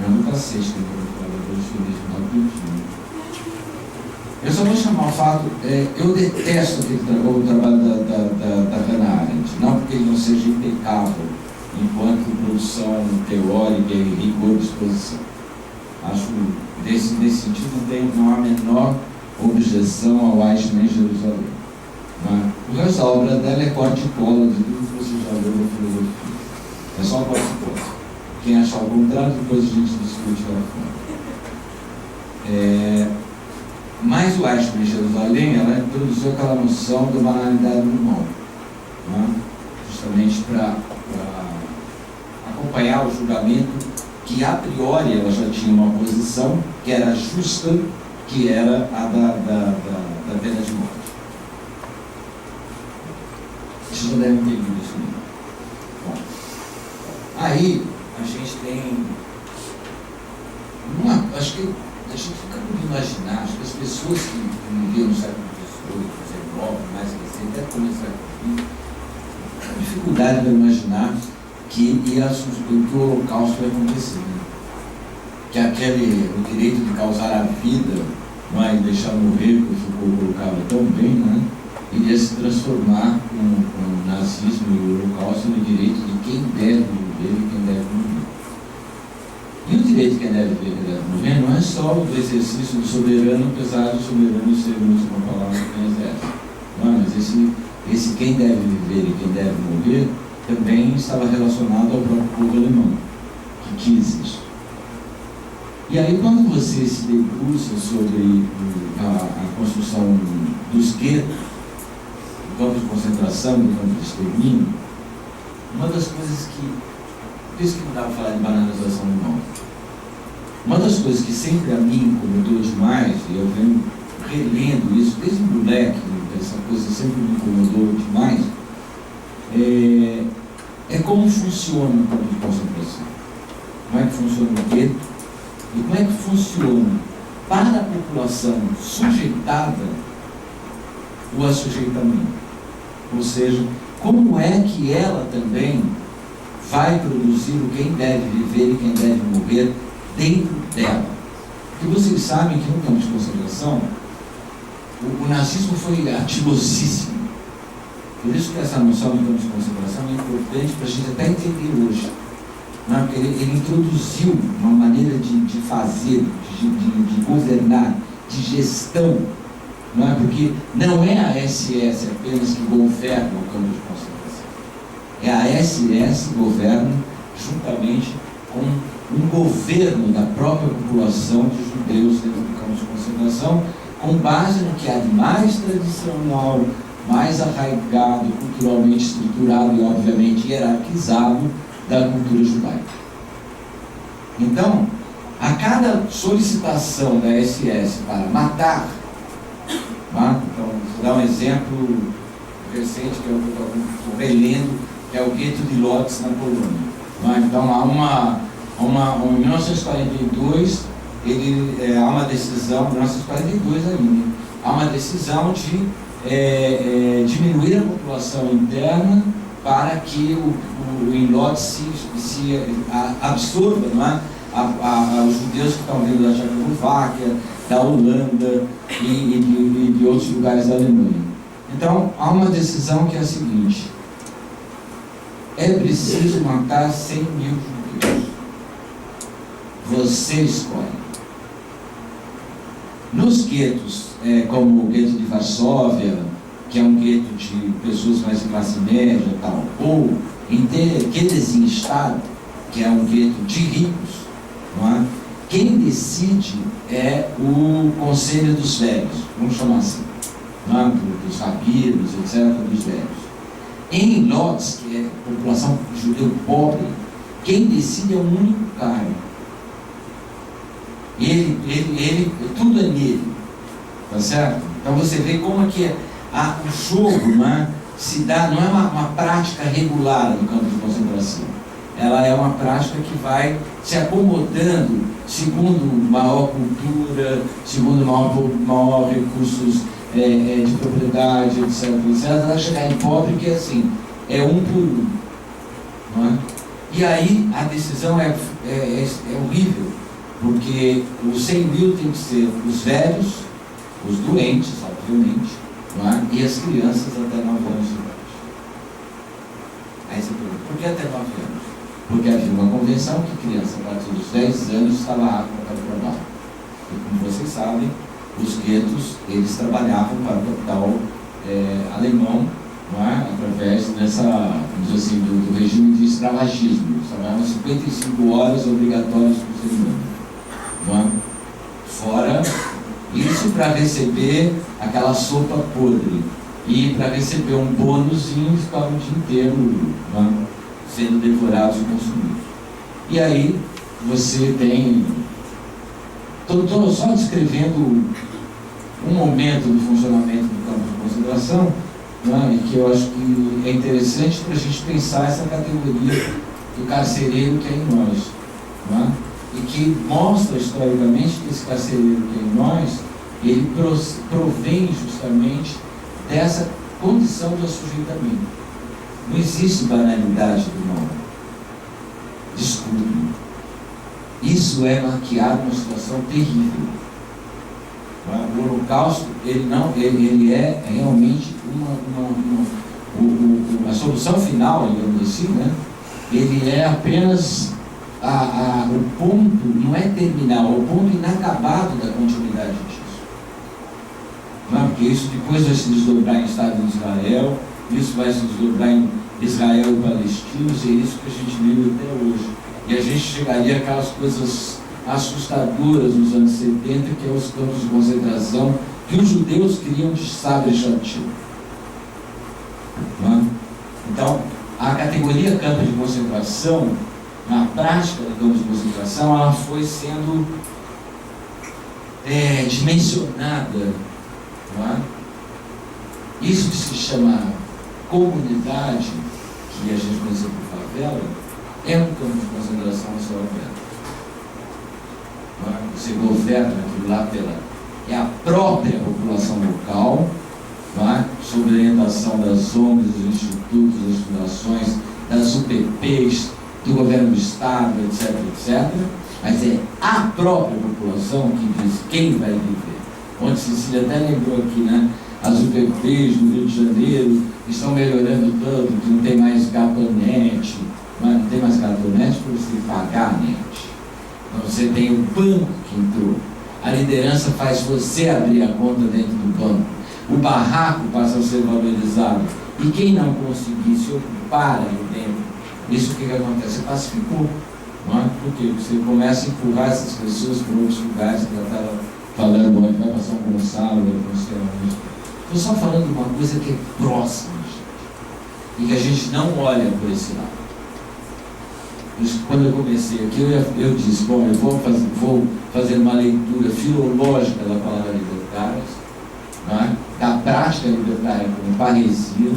Eu nunca sei se eu vou falar do bolsonarismo rapidinho. Eu só vou chamar o fato, eu detesto o trabalho da Hannah Arendt, não porque ele não seja impecável enquanto produção teórica e rigor de exposição. Acho que nesse sentido não há a menor objeção ao Eichmann em Jerusalém. O resto da obra dela é corte e cola de tudo que você já leu na filosofia. É só corte e cola. Quem achar o contrário, depois a gente discute lá fora. Mas o Eichmann em Jerusalém, ela introduziu aquela noção da banalidade do mal, né? Justamente para acompanhar o julgamento que a priori ela já tinha uma posição que era justa, que era a da pena de morte. Vocês já devem ter lido isso mesmo. Bom, aí a gente tem acho que a gente fica muito imaginar, acho que as pessoas que viviam no século XVIII, XIX, mais recente, até começar no século XX, a dificuldade de imaginar que o Holocausto vai acontecer, né? Que o direito de causar a vida, não é, e deixar morrer, que o Foucault colocava tão bem, né? Iria se transformar com o nazismo e o Holocausto no direito de quem deve viver e quem deve morrer. E o direito de quem deve viver e quem deve morrer não é só o do exercício do soberano, apesar do soberano ser uma palavra que tem exército. Não, mas esse quem deve viver e quem deve morrer também estava relacionado ao próprio povo alemão, que quis isso. E aí, quando você se debruça sobre a construção dos guetos, do campo de concentração, do campo de extermínio, uma das coisas que, por isso que não dá para falar de banalização do mal, uma das coisas que sempre a mim incomodou demais, e eu venho relendo isso desde moleque, essa coisa sempre me incomodou demais, é como funciona o campo de concentração. Como é que funciona o gueto e como é que funciona para a população sujeitada o assujeitamento. Ou seja, como é que ela também vai produzir o quem deve viver e quem deve morrer dentro dela. Porque vocês sabem que no campo de concentração o nazismo foi artilosíssimo. Por isso que essa noção de campo de concentração é importante para a gente até entender hoje. Não, porque ele introduziu uma maneira de fazer, de governar, de gestão. Não é? Porque não é a SS apenas que governa o campo de concentração. A SS governa juntamente com um governo da própria população de judeus dentro do campo de concentração, com base no que há de mais tradicional, mais arraigado, culturalmente estruturado e, obviamente, hierarquizado da cultura judaica. Então, a cada solicitação da SS para matar, então, vou dar um exemplo recente, que eu estou relendo, que é o gueto de Lodz, na Polônia. Então, em 1942, há uma decisão, 1942 ainda, há uma decisão de diminuir a população interna para que em Lodz se absorva, não é? Os judeus que estão vindo da Tchecoslováquia, da Holanda e de outros lugares da Alemanha. Então, há uma decisão que é a seguinte: é preciso matar 100 mil judeus. Você escolhe. Nos guetos, como o gueto de Varsóvia, que é um gueto de pessoas mais de classe média e tal, ou em Theresienstadt, que é um gueto de ricos, não é? Quem decide é o Conselho dos Velhos, vamos chamar assim, não é? Dos rabinos, etc., dos velhos. Em Lodz, que é a população judeu pobre, quem decide é um único cara. Tudo é nele, tá certo? Então você vê como é que o jogo, né, se dá, não é uma prática regular no campo de concentração. Ela é uma prática que vai se acomodando segundo maior cultura, segundo maior recursos de propriedade, etc. Vai chegar em pobre que assim, é um por um. Não é? E aí a decisão é horrível, porque os 100 mil tem que ser os velhos, os doentes, obviamente, não é? E as crianças até 9 anos de idade. Aí você pergunta, por que até 9 anos? Porque havia uma convenção que criança a partir dos 10 anos estava apta para o trabalho. E como vocês sabem, os guetos, eles trabalhavam para o capital alemão, não é? Através assim, do regime de escravagismo. Eles trabalhavam 55 horas obrigatórias por semana. Não é? Fora isso, para receber aquela sopa podre. E para receber um bônusinho, ficava o dia inteiro, não é? Sendo devorados e consumidos. E aí você tem... Estou só descrevendo um momento do funcionamento do campo de concentração, né, que eu acho que é interessante para a gente pensar essa categoria do carcereiro que é em nós, né, e que mostra historicamente que esse carcereiro que é em nós, ele provém justamente dessa condição de assujeitamento. Não existe banalidade do mal. Desculpe. Isso é maquiar uma situação terrível. O Holocausto, ele é realmente a solução final, digamos assim, né? Ele é apenas o ponto, não é terminal, é o ponto inacabado da continuidade disso. Não, porque isso depois vai se desdobrar em Estado de Israel, isso vai se desdobrar em Israel e palestinos, e é isso que a gente vive até hoje. E a gente chegaria àquelas coisas assustadoras nos anos 70, que é os campos de concentração que os judeus criam de Sabra Chatil. Então, a categoria campo de concentração, na prática do campo de concentração, ela foi sendo dimensionada. Isso que se chama comunidade, que a gente conhece por favela, é um campo de concentração a céu aberto. Você governa aquilo lá é a própria população local, sob orientação das ONGs, dos institutos, das fundações, das UPPs, do governo do Estado, etc., etc., mas é a própria população que diz quem vai viver. Onde Cecília até lembrou aqui, né? As UPPs no Rio de Janeiro estão melhorando tanto, que não tem mais gatonete, não tem mais gatonete para você pagar a net. Então você tem o banco que entrou. A liderança faz você abrir a conta dentro do banco. O barraco passa a ser valorizado. E quem não conseguir se ocupar ali dentro Isso o que acontece? Você pacificou. Não é? Porque você começa a empurrar essas pessoas para outros lugares, que ela estava falando onde vai passar um Gonçalo, não sei onde. Estou só falando de uma coisa que é próxima, gente, e que a gente não olha por esse lado. Por isso, quando eu comecei aqui, eu disse, bom, eu vou fazer uma leitura filológica da palavra libertários, não é? Da prática libertária como parresia,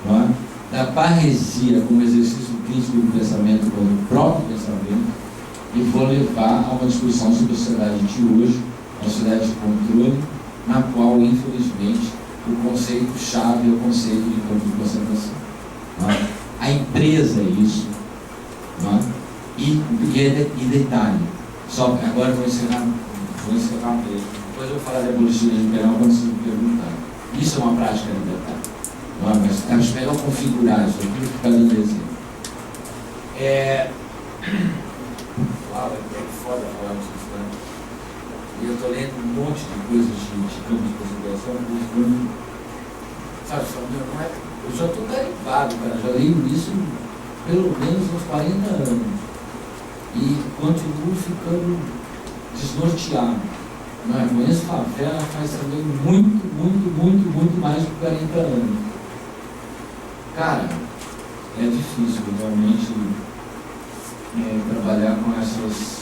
não é? Da parresia como exercício crítico do pensamento, como o próprio pensamento, e vou levar a uma discussão sobre a sociedade de hoje, a sociedade de controle, na qual, infelizmente, o conceito-chave é o conceito de campo de concentração. Não é? A empresa é isso. Não é? E detalhe, só agora vou encerrar mesmo. Depois eu vou falar de abolicionismo penal quando vocês me perguntarem. Isso é uma prática libertária. Não é? Mas acho melhor configurar isso aqui e ficar dando exemplo. Uau, é foda falar disso, né? E eu estou lendo um monte de coisas de campo de consideração, sabe, não é, eu já estou derivado, cara, já leio isso pelo menos uns 40 anos e continuo ficando desnorteado. Não é? Conheço favela faz também muito mais de 40 anos. Cara, é difícil realmente trabalhar com essas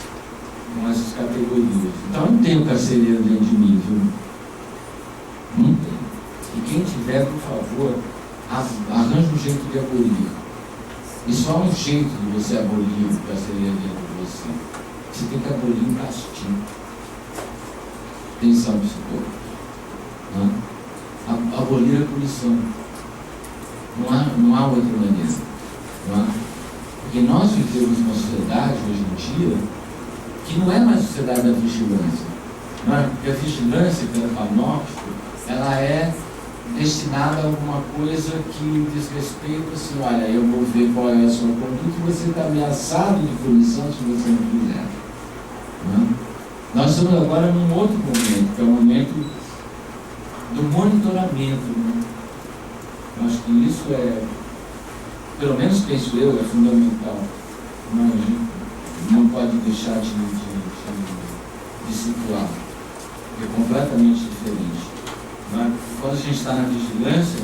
categorias. Então não tem o carcereiro dentro de mim, viu? Não tem. E quem tiver, por favor, arranja um jeito de abolir. E só há um jeito de você abolir o carcereiro dentro de você. Você tem que abolir um castigo. Atenção, psicólogo. Abolir a punição. Não há outra maneira. Não há? Porque nós vivemos uma sociedade hoje em dia que não é mais a sociedade da vigilância. Não é? Porque a vigilância, pelo panóptico, ela é destinada a alguma coisa que diz respeito assim, olha, eu vou ver qual é a sua conduta e você está ameaçado de punição se você não fizer. Não é? Nós estamos agora num outro momento, que é o momento do monitoramento. Né? Eu acho que isso pelo menos penso eu, é fundamental. Não, a gente não pode deixar de situar. É completamente diferente. Né? Quando a gente está na vigilância,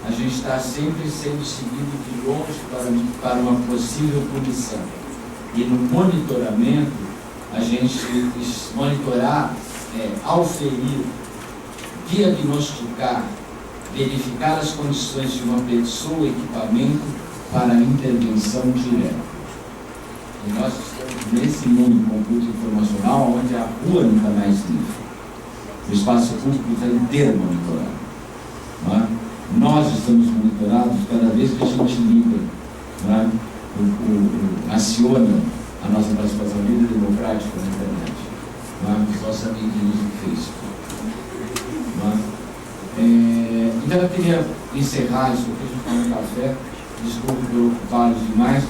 a gente está sempre sendo seguido de longe para uma possível punição. E no monitoramento, a gente monitorar auferir, diagnosticar, verificar as condições de uma pessoa ou equipamento para a intervenção direta. E nós estamos nesse mundo compútil informacional onde a rua não está mais livre. O espaço público está inteiro monitorado. Não é? Nós estamos monitorados cada vez que a gente liga, não é? Aciona a nossa participação livre e democrática na internet. Não é? Os nossos amiguinhos do Facebook. Não é? Então eu queria encerrar isso aqui, a gente tomar um café, desculpe por ocupá-los demais,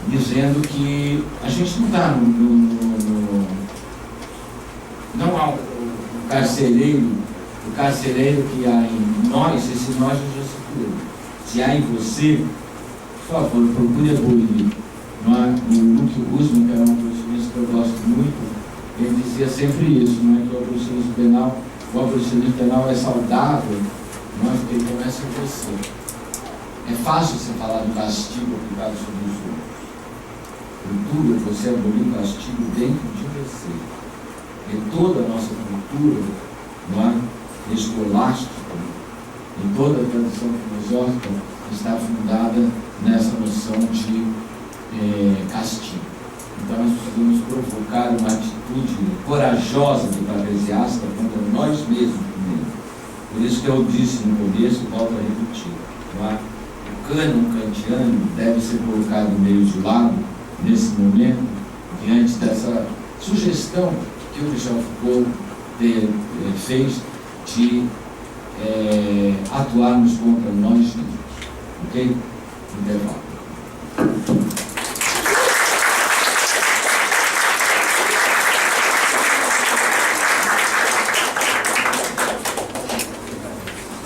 dizendo que a gente não está não há o carcereiro que há em nós, esse nós já se curou. Se há em você, por favor, procure abolir. Não é? O Luke Guzman, que era um abolicionista que eu gosto muito, ele dizia sempre isso, não é? Que o abolicionismo penal é saudável, não é? Porque ele começa em você. É fácil você falar do castigo aplicado sobre os outros. Cultura é você abolir o castigo dentro de você. E toda a nossa cultura, não é? Escolástica, e toda a tradição filosófica está fundada nessa noção de castigo. Então nós precisamos provocar uma atitude corajosa do cartesiasta contra nós mesmos primeiro. Por isso que eu disse no começo, volto a repetir, não é? O cânon kantiano deve ser colocado meio de lado nesse momento, diante dessa sugestão que o Michel Foucault fez de atuarmos contra nós mesmos. Ok? Intervalo.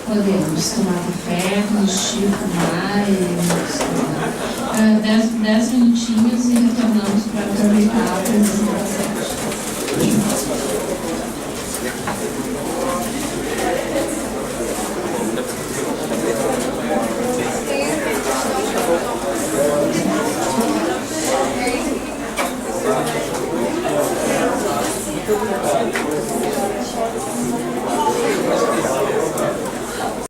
Podemos tomar café, nos fumar e 10 minutinhos e retornamos para aproveitar a apresentação.